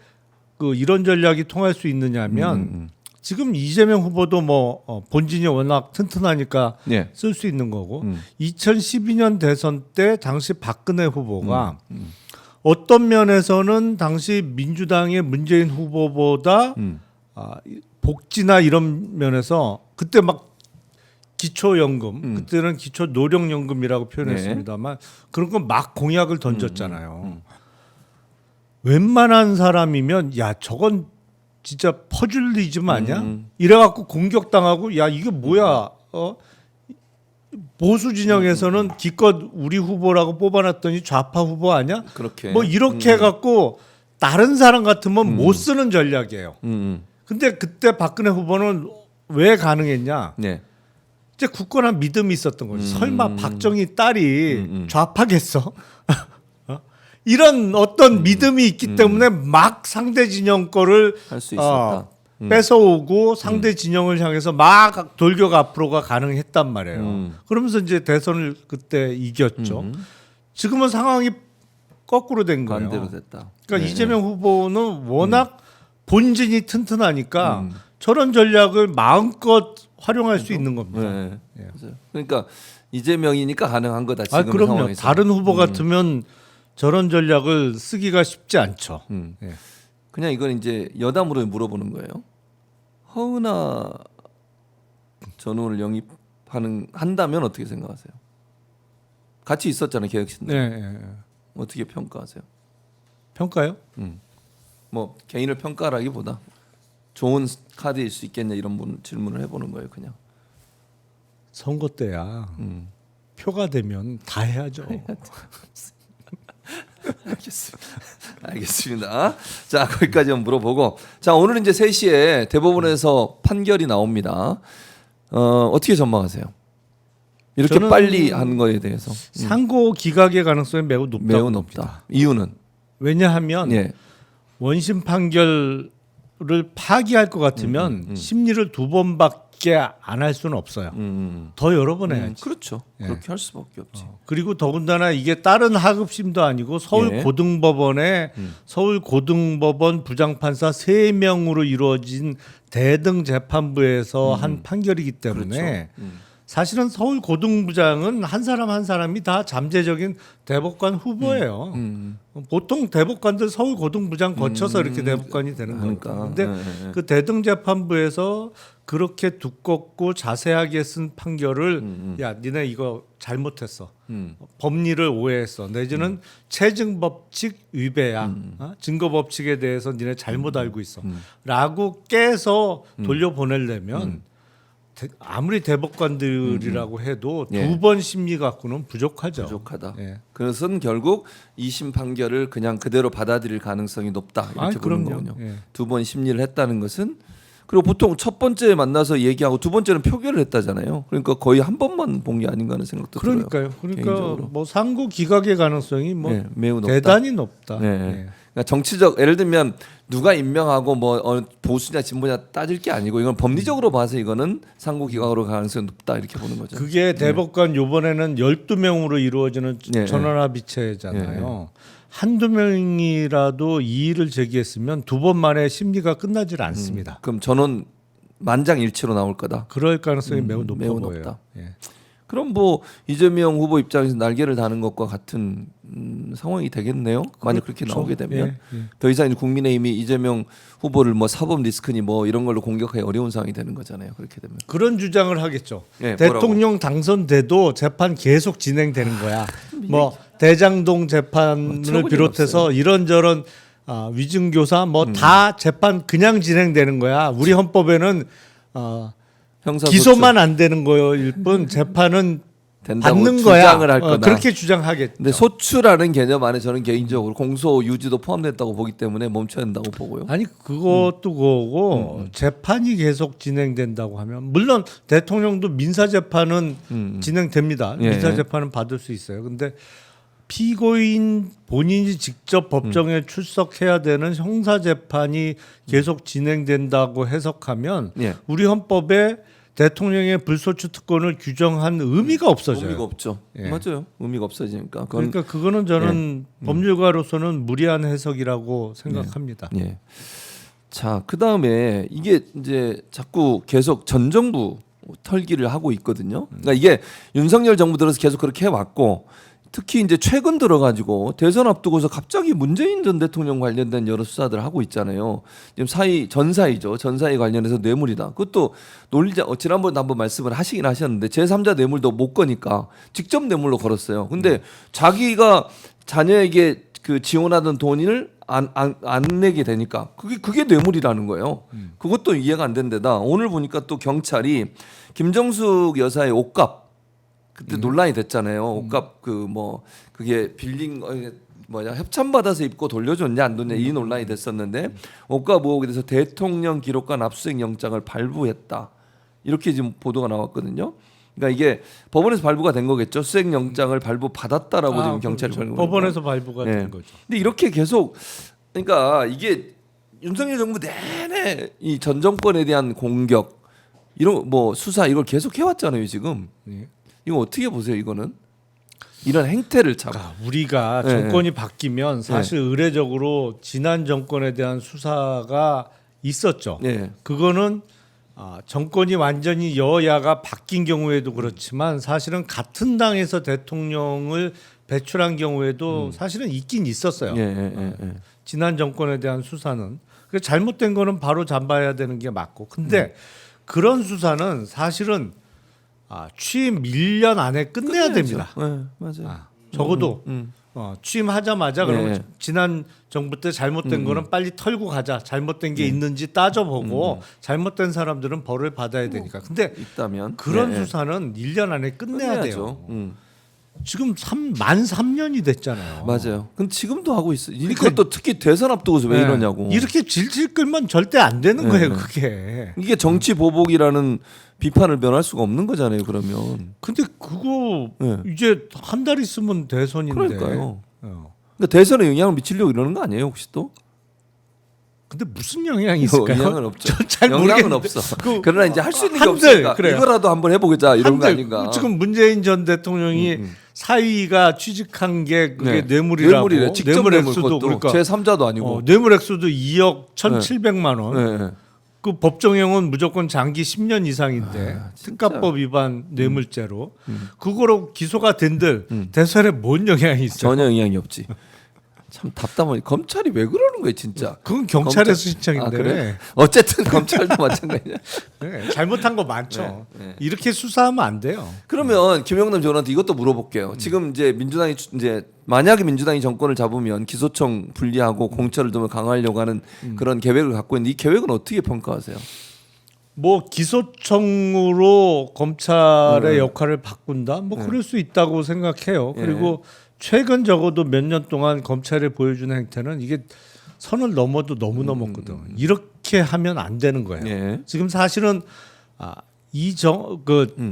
그 이런 전략이 통할 수 있느냐면 지금 이재명 후보도 뭐 본진이 워낙 튼튼하니까 예. 쓸 수 있는 거고 2012년 대선 때 당시 박근혜 후보가 어떤 면에서는 당시 민주당의 문재인 후보보다 복지나 이런 면에서 그때 막 기초연금 그때는 기초노령연금이라고 표현했습니다만 그런 거 막 공약을 던졌잖아요. 웬만한 사람이면 야 저건 진짜 퍼즐리즘 아니야? 이래갖고 공격당하고 야 이게 뭐야? 보수 진영에서는 기껏 우리 후보라고 뽑아놨더니 좌파 후보 아니야? 그렇게 뭐 이렇게 해갖고 다른 사람 같으면 못 쓰는 전략이에요. 근데 그때 박근혜 후보는 왜 가능했냐? 네. 이제 굳건한 믿음이 있었던 거지. 설마 박정희 딸이 좌파겠어? 이런 어떤 믿음이 있기 때문에 막 상대 진영 거를 할 수 있었다. 뺏어오고 상대 진영을 향해서 막 돌격 앞으로가 가능했단 말이에요. 그러면서 이제 대선을 그때 이겼죠. 지금은 상황이 거꾸로 된 거예요. 반대로 됐다. 그러니까 네. 이재명 후보는 워낙 본진이 튼튼하니까 저런 전략을 마음껏 활용할 수 있는 겁니다. 네. 맞아요. 그러니까 이재명이니까 가능한 거다 지금 그럼요. 상황에서. 다른 후보 같으면 저런 전략을 쓰기가 쉽지 않죠. 예. 그냥 이건 이제 여담으로 물어보는 거예요. 허은하 전 의원을 한다면 어떻게 생각하세요? 같이 있었잖아요 개혁신당. 네. 어떻게 평가하세요? 평가요? 뭐 개인을 평가라기보다 좋은 카드일 수 있겠냐 이런 질문을 해보는 거예요 그냥. 선거 때야 표가 되면 다 해야죠. 알겠습니다. 자 거기까지 한번 물어보고 자 오늘은 이제 3시에 대법원에서 판결이 나옵니다. 어떻게 전망하세요? 이렇게 저는 빨리 한 거에 대해서 상고 기각의 가능성이 매우 높다고 매우 높다. 이유는 왜냐하면 예. 원심 판결을 파기할 것 같으면 심리를 2번밖에 안 할 수는 없어요. 더 여러 번 해야지. 그렇죠. 예. 그렇게 할 수밖에 없지. 그리고 더군다나 이게 다른 하급심도 아니고 서울 예. 고등법원에 서울 고등법원 부장판사 3명으로 이루어진 대등 재판부에서 한 판결이기 때문에 그렇죠. 사실은 서울 고등부장은 한 사람 한 사람이 다 잠재적인 대법관 후보예요. 보통 대법관들 서울 고등부장 거쳐서 이렇게 대법관이 되는 그러니까. 거니까. 근데 네. 그 대등 재판부에서 그렇게 두껍고 자세하게 쓴 판결을 야 니네 이거 잘못했어. 법리를 오해했어. 내지는 체증 법칙 위배야. 증거 법칙에 대해서 니네 잘못 알고 있어. 라고 깨서 돌려보내려면 아무리 대법관들이라고 해도 예. 2번 심리 갖고는 부족하죠. 부족하다. 예. 그것은 결국 2심 판결을 그냥 그대로 받아들일 가능성이 높다 이렇게 보는 그럼요. 거군요. 예. 2번 심리를 했다는 것은 그리고 보통 첫 번째 만나서 얘기하고 두 번째는 표결을 했다잖아요. 그러니까 거의 한 번만 본 게 아닌가 하는 생각도 들어요. 그러니까 개인적으로. 뭐 상고 기각의 가능성이 뭐 네, 매우 높다. 대단히 높다. 네. 예. 그러니까 정치적 예를 들면 누가 임명하고 뭐 보수냐 진보냐 따질 게 아니고 이건 법리적으로 봐서 이거는 상고 기각으로 가능성이 높다 이렇게 보는 거죠. 그게 대법관 요번에는 12명으로 이루어지는 네. 전원합의체잖아요. 한두 명이라도 이의를 제기했으면 2번 만에 심리가 끝나질 않습니다. 그럼 전원 만장일치로 나올 거다. 그럴 가능성이 매우 높아 매우 보여요. 높다. 예. 그럼 뭐 이재명 후보 입장에서 날개를 다는 것과 같은 상황이 되겠네요. 만약 그렇게 그렇죠. 나오게 되면 예. 더 이상 국민의힘이 이재명 후보를 뭐 사법 리스크니 뭐 이런 걸로 공격하기 어려운 상황이 되는 거잖아요. 그렇게 되면. 그런 주장을 하겠죠. 예, 대통령 당선돼도 재판 계속 진행되는 거야. 뭐 대장동 재판을 처분이 비롯해서 이런저런 위증교사 뭐 다 재판 그냥 진행되는 거야. 우리 헌법에는 형사소추 기소만 안 되는 거일 뿐 재판은 된다고 받는 거야. 주장을 할 거다. 그렇게 주장하겠죠. 근데 소추라는 개념 안에 저는 개인적으로 공소 유지도 포함됐다고 보기 때문에 멈춰야 된다고 보고요. 아니 그것도 그거고 재판이 계속 진행된다고 하면 물론 대통령도 민사 재판은 진행됩니다. 예. 민사 재판은 받을 수 있어요. 근데 피고인 본인이 직접 법정에 출석해야 되는 형사 재판이 계속 진행된다고 해석하면 예. 우리 헌법에 대통령의 불소추 특권을 규정한 의미가 없어져요. 의미가 없죠. 예. 맞아요. 의미가 없어지니까. 그러니까 그거는 저는 법률가로서는 무리한 해석이라고 생각합니다. 예. 자, 그다음에 이게 이제 자꾸 계속 전 정부 털기를 하고 있거든요. 그러니까 이게 윤석열 정부 들어서 계속 그렇게 해왔고, 특히 이제 최근 들어가지고 대선 앞두고서 갑자기 문재인 전 대통령 관련된 여러 수사들을 하고 있잖아요. 지금 전사이죠. 관련해서 뇌물이다. 그것도 논리자 지난번에 한번 말씀을 하시긴 하셨는데 제3자 뇌물도 못 거니까 직접 뇌물로 걸었어요. 근데 자기가 자녀에게 그 지원하던 돈을 안 내게 되니까 그게 뇌물이라는 거예요. 그것도 이해가 안 된데다 오늘 보니까 또 경찰이 김정숙 여사의 옷값 그때 논란이 됐잖아요. 옷값 그게 빌린 협찬 받아서 입고 돌려줬냐 안 줬냐 이 논란이 됐었는데 옷값 의혹에 대해서 대통령 기록관 압수수색 영장을 발부했다. 이렇게 지금 보도가 나왔거든요. 그러니까 이게 법원에서 발부가 된 거겠죠. 수색 영장을 발부 받았다라고 지금 경찰이 그렇죠. 밝힌 법원에서 발부가 된 거죠. 근데 이렇게 계속 그러니까 이게 윤석열 정부 내내 이 전 정권에 대한 공격 이런 수사 이걸 계속 해왔잖아요 지금. 예. 이거 어떻게 보세요 이거는? 이런 행태를 참. 그러니까 우리가 정권이 바뀌면 사실 의례적으로 지난 정권에 대한 수사가 있었죠. 예. 그거는 정권이 완전히 여야가 바뀐 경우에도 그렇지만 사실은 같은 당에서 대통령을 배출한 경우에도 사실은 있긴 있었어요. 예. 지난 정권에 대한 수사는 그래서 잘못된 거는 바로 잡아야 되는 게 맞고 근데 그런 수사는 사실은 취임 1년 안에 끝내야 됩니다. 네, 맞아요. 적어도 취임하자마자 그러면 네. 지난 정부 때 잘못된 거는 빨리 털고 가자. 잘못된 게 있는지 따져보고 잘못된 사람들은 벌을 받아야 되니까. 근데 있다면 그런 수사는 1년 안에 끝내야 돼요. 끝내야죠. 지금 만 3년이 됐잖아요. 맞아요. 근데 지금도 하고 있어. 이것도 특히 대선 앞두고서 왜 이러냐고. 이렇게 질질 끌면 절대 안 되는 거예요, 그게. 이게 정치 보복이라는 비판을 면할 수가 없는 거잖아요. 그러면. 근데 그거 이제 한 달 있으면 대선인데. 그러니까요. 그러니까 대선에 영향을 미치려고 이러는 거 아니에요, 혹시 또? 근데 무슨 영향이 있을까요? 영향은 없죠. 잘 영향은 모르겠는데. 없어. 그러나 이제 할 수 있는 게 없으니까 그래요. 이거라도 한번 해보자 이런 거 한들, 아닌가. 지금 문재인 전 대통령이 사위가 취직한 게 그게 뇌물이라고. 뇌물이래. 직접 뇌물 뇌물 액수도 것도 그러니까 제3자도 아니고. 뇌물 액수도 2억 1,700만 원. 네. 그 법정형은 무조건 장기 10년 이상인데 진짜. 특가법 위반 뇌물죄로 그거로 기소가 된들 대선에 뭔 영향이 있어요? 전혀 영향이 없지. 참 답답하니 검찰이 왜 그러는 거예요, 진짜. 그건 경찰의 신청인데. 그래? 어쨌든 검찰도 마찬가지야. 네, 잘못한 거 많죠. 네. 이렇게 수사하면 안 돼요. 그러면 김영남 의원한테 이것도 물어볼게요. 지금 이제 민주당이 만약에 민주당이 정권을 잡으면 기소청 분리하고 공천을 좀 강화하려고 하는 그런 계획을 갖고 있는데 이 계획은 어떻게 평가하세요? 뭐 기소청으로 검찰의 역할을 바꾼다? 뭐 그럴 수 있다고 생각해요. 그리고 최근 적어도 몇 년 동안 검찰이 보여주는 행태는 이게 선을 넘어도 너무 넘었거든. 이렇게 하면 안 되는 거예요. 예. 지금 사실은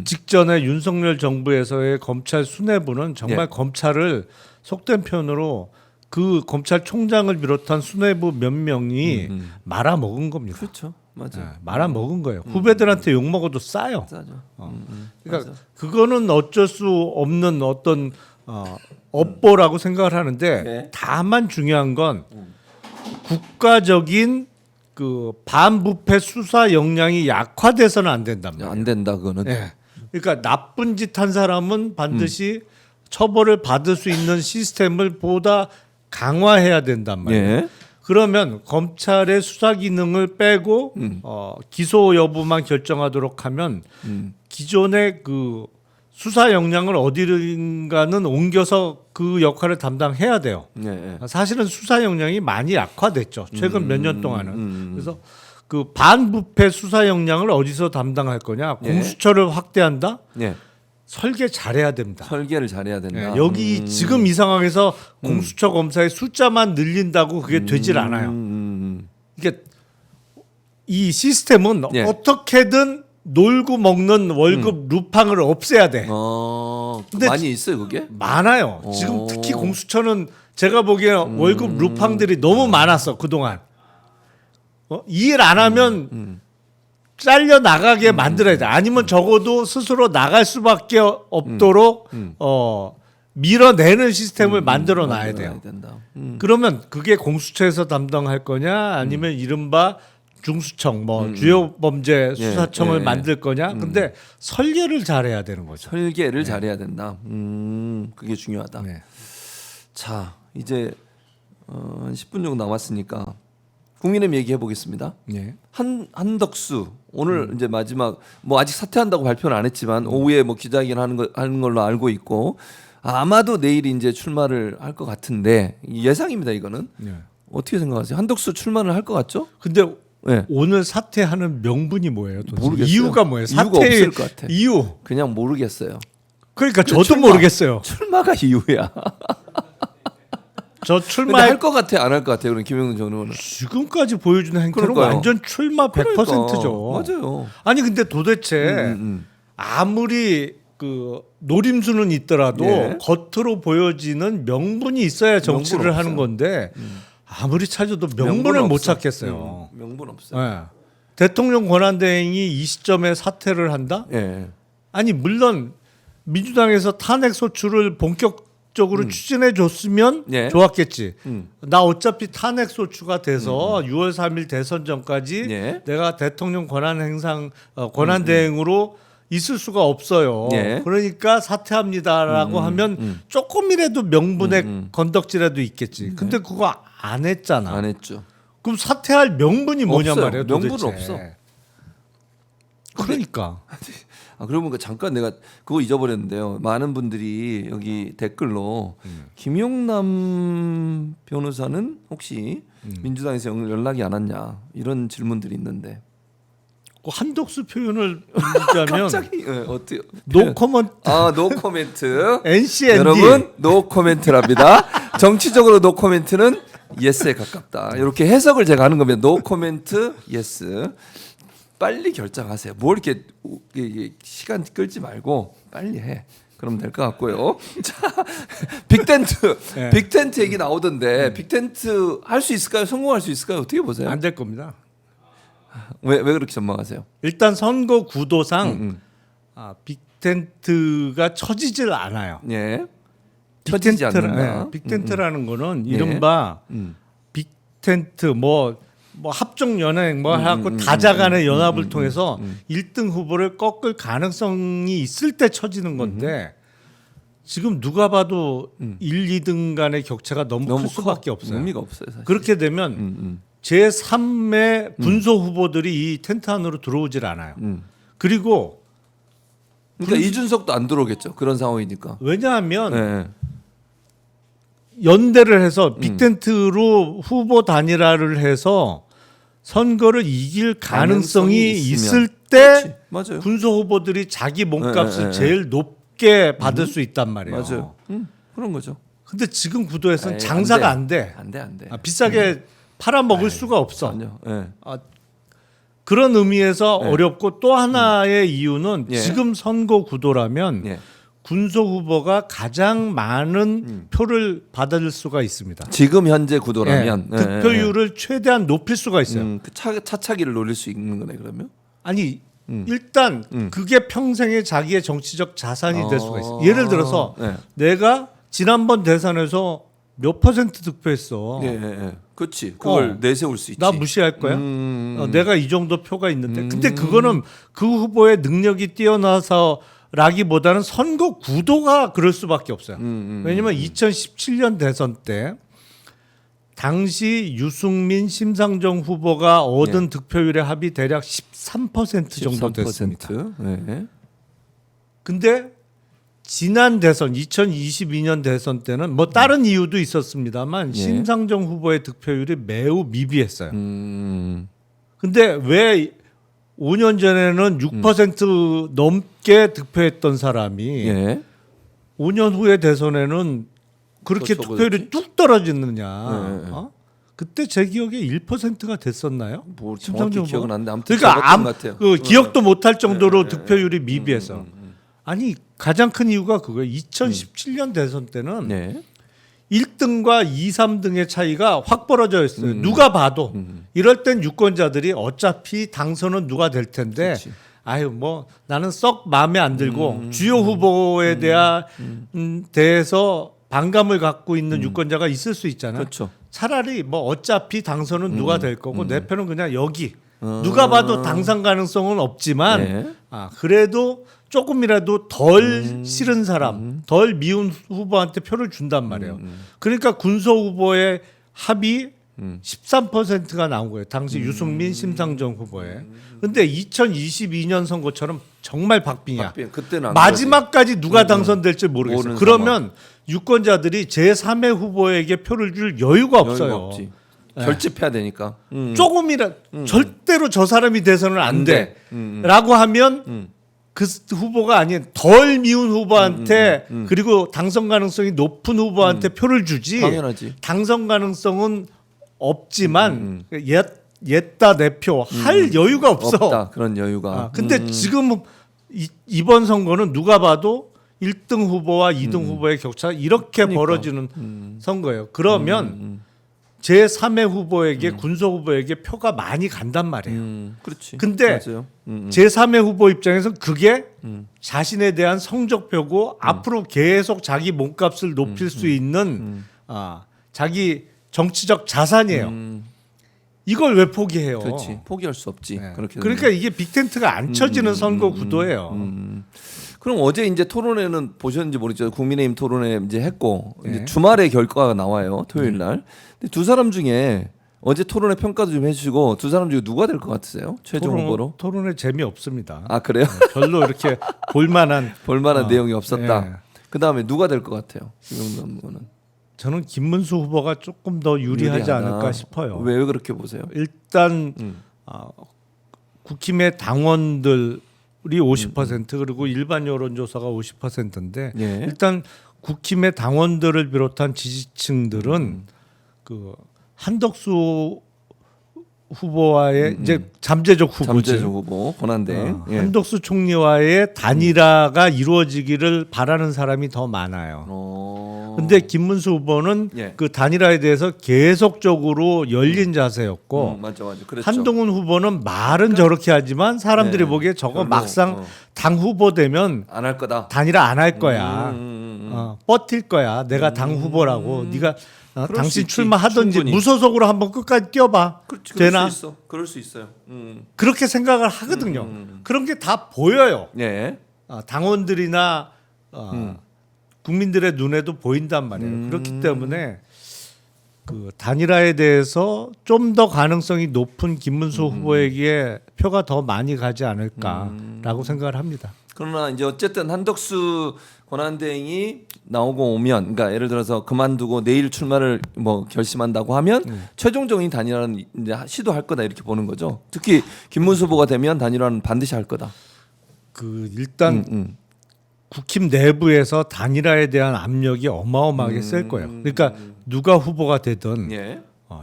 직전에 윤석열 정부에서의 검찰 수뇌부는 정말 검찰을 속된 표현으로 그 검찰총장을 비롯한 수뇌부 몇 명이 말아먹은 겁니다. 그렇죠. 맞아요. 말아먹은 거예요. 후배들한테 욕 먹어도 싸요. 맞아요. 그러니까 그거는 어쩔 수 없는 어떤 업보라고 생각을 하는데 네. 다만 중요한 건 국가적인 그 반부패 수사 역량이 약화돼서는 안 된단 말이에요. 안 된다 그거는. 네. 그러니까 나쁜 짓 한 사람은 반드시 처벌을 받을 수 있는 시스템을 보다 강화해야 된단 말이에요. 예. 그러면 검찰의 수사 기능을 빼고 기소 여부만 결정하도록 하면 기존의 그 수사 역량을 어디든가는 옮겨서 그 역할을 담당해야 돼요. 사실은 수사 역량이 많이 약화됐죠. 최근 몇 년 동안은. 그래서 그 반부패 수사 역량을 어디서 담당할 거냐? 공수처를 확대한다? 설계 잘해야 됩니다. 설계를 잘해야 된다. 여기 지금 이 상황에서 공수처 검사의 숫자만 늘린다고 그게 되질 않아요. 이게 이 시스템은 어떻게든 놀고 먹는 월급 루팡을 없애야 돼. 근데 많이 있어요 그게? 많아요. 지금 특히 공수처는 제가 보기에는 월급 루팡들이 너무 많았어 그동안. 이 일 안 하면 잘려 나가게 만들어야 돼. 아니면 적어도 스스로 나갈 수밖에 없도록 밀어내는 시스템을 만들어 놔야 돼요. 된다. 그러면 그게 공수처에서 담당할 거냐, 아니면 이른바 중수청, 뭐 주요 범죄 수사청을 예. 만들 거냐. 근데 설계를 잘해야 되는 거죠. 설계를 잘해야 된다. 그게 중요하다. 네. 자, 이제 한 10분 정도 남았으니까 국민의힘 얘기해 보겠습니다. 네. 한덕수 오늘 이제 마지막 뭐 아직 사퇴한다고 발표는 안 했지만 오후에 뭐 기자회견 하는 걸로 알고 있고 아마도 내일 이제 출마를 할 것 같은데 예상입니다. 이거는 네. 어떻게 생각하세요? 한덕수 출마를 할 것 같죠? 근데 네. 오늘 사퇴하는 명분이 뭐예요? 도대체? 모르겠어요. 이유가 뭐예요? 이유가 사퇴 없을 것 같아. 이유. 그냥 모르겠어요. 그러니까 저도 출마. 모르겠어요. 출마가 이유야. 저 근데 출마할 할 것 같아, 안 할 것 같아요? 그럼 김영준 전 의원은. 지금까지 보여주는 행태는 그러니까요. 완전 출마 100%죠. 맞아요. 아니 근데 도대체 아무리 그 노림수는 있더라도 예. 겉으로 보여지는 명분이 있어야 정치를 명분 하는 없어요. 건데 아무리 찾아도 명분을 못 없어. 찾겠어요. 명분 없어요. 예. 대통령 권한대행이 이 시점에 사퇴를 한다? 예. 아니 물론 민주당에서 탄핵 소추를 본격적으로 추진해 줬으면 예. 좋았겠지. 음. 나 어차피 탄핵 소추가 돼서 6월 3일 대선 전까지 예. 내가 대통령 권한 대행으로 있을 수가 없어요. 예. 그러니까 사퇴합니다라고 하면 조금이라도 명분의 건덕지라도 있겠지. 근데 그거 안 했잖아. 안 했죠. 그럼 사퇴할 명분이 뭐냐 없어요. 말이에요. 명분은 도대체. 없어. 그러니까. 아, 그러고 보니까 잠깐 내가 그거 잊어버렸는데요. 많은 분들이 여기 댓글로 김용남 변호사는 혹시 민주당에서 연락이 안 왔냐 이런 질문들이 있는데 그 한덕수 표현을 빌자면 갑자기 어떻게 노 코먼트 노 코멘트 NCND 여러분 노 코멘트랍니다. 정치적으로 노 코멘트는 예스에 가깝다. 이렇게 해석을 제가 하는 겁니다. 노 코멘트 예스. 빨리 결정하세요. 뭘 이렇게 시간 끌지 말고 빨리 해. 그럼 될 것 같고요. 자, 빅텐트, 네. 빅텐트 얘기 나오던데 빅텐트 할 수 있을까요? 성공할 수 있을까요? 어떻게 보세요? 안 될 겁니다. 왜 그렇게 전망하세요? 일단 선거 구도상 빅텐트가 처지질 않아요. 예, 처지지 않는다. 빅텐트라는 거는 이른바 빅텐트 뭐 합종 연행 뭐 해갖고 다자간의 연합을 통해서 1등 후보를 꺾을 가능성이 있을 때 처지는 건데 지금 누가 봐도 1, 2등 간의 격차가 너무 클 수밖에 없어요. 의미가 없어요. 사실. 그렇게 되면 제3의 군소 후보들이 이 텐트 안으로 들어오질 않아요. 그리고 그러니까 이준석도 안 들어오겠죠. 그런 상황이니까. 왜냐하면 네. 연대를 해서 빅텐트로 후보 단일화를 해서 선거를 이길 가능성이 있을 때 그렇지. 맞아요. 군소 후보들이 자기 몸값을 네. 제일 높게 받을 수 있단 말이에요. 맞아요. 그런 거죠. 근데 지금 구도에서는 에이, 장사가 안 돼. 안 돼. 비싸게 팔아먹을 수가 없어. 아니요. 예. 그런 의미에서 네. 어렵고 또 하나의 이유는 예. 지금 선거 구도라면 예. 군소 후보가 가장 많은 표를 받을 수가 있습니다. 지금 현재 구도라면 예, 득표율을 최대한 높일 수가 있어요. 그 차차기를 노릴 수 있는 거네 그러면. 아니 일단 그게 평생의 자기의 정치적 자산이 될 수가 있어요. 예를 들어서 네. 내가 지난번 대선에서 몇 퍼센트 득표했어. 예. 그렇지. 그걸 내세울 수 있지. 나 무시할 거야? 내가 이 정도 표가 있는데. 근데 그거는 그 후보의 능력이 뛰어나서라기보다는 선거 구도가 그럴 수밖에 없어요. 왜냐면 2017년 대선 때 당시 유승민, 심상정 후보가 얻은 득표율의 합이 대략 13% 정도 됐습니다. 네. 근데 지난 대선 2022년 대선 때는 뭐 다른 이유도 있었습니다만 예. 심상정 후보의 득표율이 매우 미비했어요. 근데 왜 5년 전에는 6% 넘게 득표했던 사람이 예. 5년 후의 대선에는 그렇게 더 득표율이 뚝 떨어지느냐? 네. 그때 제 기억에 1%가 됐었나요? 뭐 정확히 기억은 안 나. 아무튼 그러니까 적었던 것 같아요. 그 기억도 못할 정도로 득표율이 미비해서. 아니 가장 큰 이유가 그거예요. 2017년 대선 때는 네. 1등과 2, 3등의 차이가 확 벌어져 있어요. 누가 봐도 이럴 땐 유권자들이 어차피 당선은 누가 될 텐데 그치. 아유 뭐 나는 썩 마음에 안 들고 주요 후보에 대해서 반감을 갖고 있는 유권자가 있을 수 있잖아요. 그렇죠. 차라리 뭐 어차피 당선은 누가 될 거고 내 표는 그냥 여기 누가 봐도 당선 가능성은 없지만 네. 그래도 조금이라도 덜 싫은 사람, 덜 미운 후보한테 표를 준단 말이에요. 그러니까 군소 후보의 합이 13%가 나온 거예요. 당시 유승민, 심상정 후보에. 근데 2022년 선거처럼 정말 박빙이야. 그때는 안 마지막까지 누가 당선될지 모르겠어요. 모르는 그러면 유권자들이 제3의 후보에게 표를 줄 여유가 그러지. 없어요. 여유가 없지. 결집해야 되니까. 조금이라 절대로 저 사람이 돼서는 안 돼. 라고 하면 그 후보가 아닌 덜 미운 후보한테 그리고 당선 가능성이 높은 후보한테 표를 주지. 당연하지. 당선 가능성은 없지만 옛다 내표 할 여유가 없어. 없다. 그런 여유가. 근데 지금 이번 선거는 누가 봐도 1등 후보와 2등 후보의 격차가 이렇게 그러니까. 벌어지는 선거예요. 그러면 제3의 후보에게 군소 후보에게 표가 많이 간단 말이에요. 그렇지. 근데 맞아요. 제3의 후보 입장에서 그게 자신에 대한 성적표고 앞으로 계속 자기 몸값을 높일 수 있는 자기 정치적 자산이에요. 이걸 왜 포기해요? 그렇지. 포기할 수 없지. 네. 그렇게 그러니까 이게 빅텐트가 안 쳐지는 선거 구도예요. 그럼 어제 이제 토론회는 보셨는지 모르겠죠. 국민의힘 토론회 이제 했고 이제 주말에 결과가 나와요. 토요일 날. 근데 두 사람 중에 어제 토론회 평가도 좀 해주시고 두 사람 중에 누가 될 것 같으세요? 최종 후보로? 토론회 재미 없습니다. 아 그래요? 별로 이렇게 볼만한 볼만한 내용이 없었다. 예. 그 다음에 누가 될 것 같아요? 지금 거는 저는 김문수 후보가 조금 더 유리하지 않을까 싶어요. 왜 그렇게 보세요? 일단 국힘의 당원들이 50% 그리고 일반 여론조사가 50%인데 예. 일단 국힘의 당원들을 비롯한 지지층들은 그 한덕수 후보와의 이제 잠재적 후보지. 잠재적 후보 권한대. 예. 한덕수 총리와의 단일화가 이루어지기를 바라는 사람이 더 많아요. 근데 김문수 후보는 예. 그 단일화에 대해서 계속적으로 열린 자세였고 맞아. 그랬죠. 한동훈 후보는 말은 저렇게 하지만 사람들이 네. 보기에 저거 별로, 막상 당 후보 되면 안 할 거다. 단일화 안 할 거야. 버틸 거야. 내가 당 후보라고. 네가 그럴 수 당신 있지. 출마하든지 충분히. 무소속으로 한번 끝까지 뛰어봐. 그렇지, 되나? 그럴 수 있어요. 그렇게 생각을 하거든요. 그런 게 다 보여요. 예. 당원들이나 국민들의 눈에도 보인단 말이에요. 그렇기 때문에 그 단일화에 대해서 좀 더 가능성이 높은 김문수 후보에게 표가 더 많이 가지 않을까라고 생각을 합니다. 그러나 이제 어쨌든 한덕수 권한대행이 나오고 오면, 그러니까 예를 들어서 그만두고 내일 출마를 뭐 결심한다고 하면 최종적인 단일화는 이제 시도할 거다 이렇게 보는 거죠. 특히 김문수 후보가 되면 단일화는 반드시 할 거다. 그 일단 국힘 내부에서 단일화에 대한 압력이 어마어마하게 셀 거예요. 그러니까 누가 후보가 되든 예.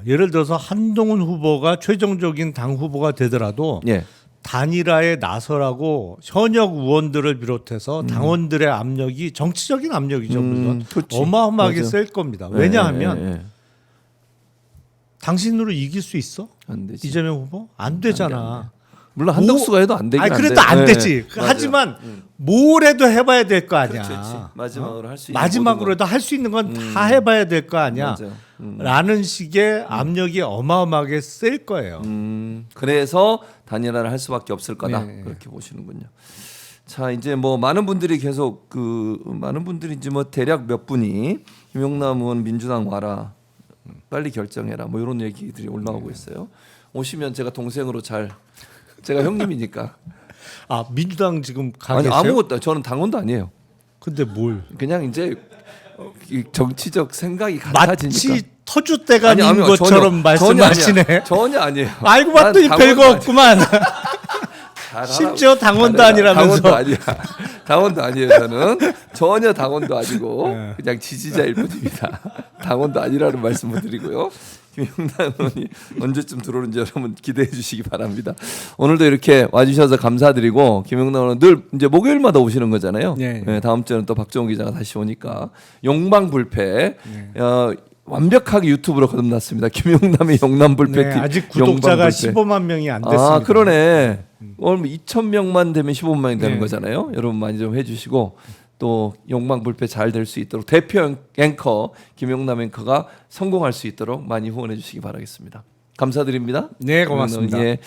예를 들어서 한동훈 후보가 최종적인 당 후보가 되더라도 예. 단일화에 나서라고 현역 의원들을 비롯해서 당원들의 압력이 정치적인 압력이죠. 물론 그렇지. 어마어마하게 맞아. 셀 겁니다. 왜냐하면 예. 당신으로 이길 수 있어? 안 되지. 이재명 후보? 안 되잖아. 물론 한덕수가 해도 안 되긴 아니, 한데. 그래도 안 예. 되지. 맞아요. 하지만 뭐래도 해봐야 될 거 아니야. 그렇지. 마지막으로 할 수 있는 마지막으로도 할 수 있는 건 다 해봐야 될 거 아니야. 맞아요. 라는 식의 압력이 어마어마하게 셀 거예요. 그래서 단일화를 할 수밖에 없을 거다. 네. 그렇게 보시는군요. 자 이제 뭐 많은 분들이 계속 많은 분들이 이제 뭐 대략 몇 분이 김용남 의원 민주당 와라 빨리 결정해라 뭐 이런 얘기들이 올라오고 있어요. 오시면 제가 동생으로 제가 형님이니까. 민주당 지금 가 아니 계세요? 아무것도 저는 당원도 아니에요. 근데 뭘? 그냥 이제 이 정치적 생각이 마치 같아지니까. 터줏대감인 아니요, 것처럼 말씀하시네. 전혀 아니에요. 알고 봤더니 난 별거 당원도 없구만. 심지어 당원도 아니라면서. 당원도 아니야. 당원도 아니에요. 저는 전혀 당원도 아니고 그냥 지지자일 뿐입니다. 당원도 아니라는 말씀을 드리고요. 김영남 의원이 언제쯤 들어오는지 여러분 기대해 주시기 바랍니다. 오늘도 이렇게 와주셔서 감사드리고 김영남 의원은 늘 이제 목요일마다 오시는 거잖아요. 네. 네, 다음 주에는 또 박정우 기자가 다시 오니까 용방불패 네. 완벽하게 유튜브로 거듭났습니다. 김영남의 용남불패 네, TV. 아직 구독자가 용방불패. 15만 명이 안 됐습니다. 아 그러네. 오늘 2,000명만 되면 15만이 되는 네. 거잖아요. 여러분 많이 좀 해주시고 또 용방불패 잘 될 수 있도록 대표 앵커 김영남 앵커가 성공할 수 있도록 많이 후원해 주시기 바라겠습니다. 감사드립니다. 네, 고맙습니다. 예.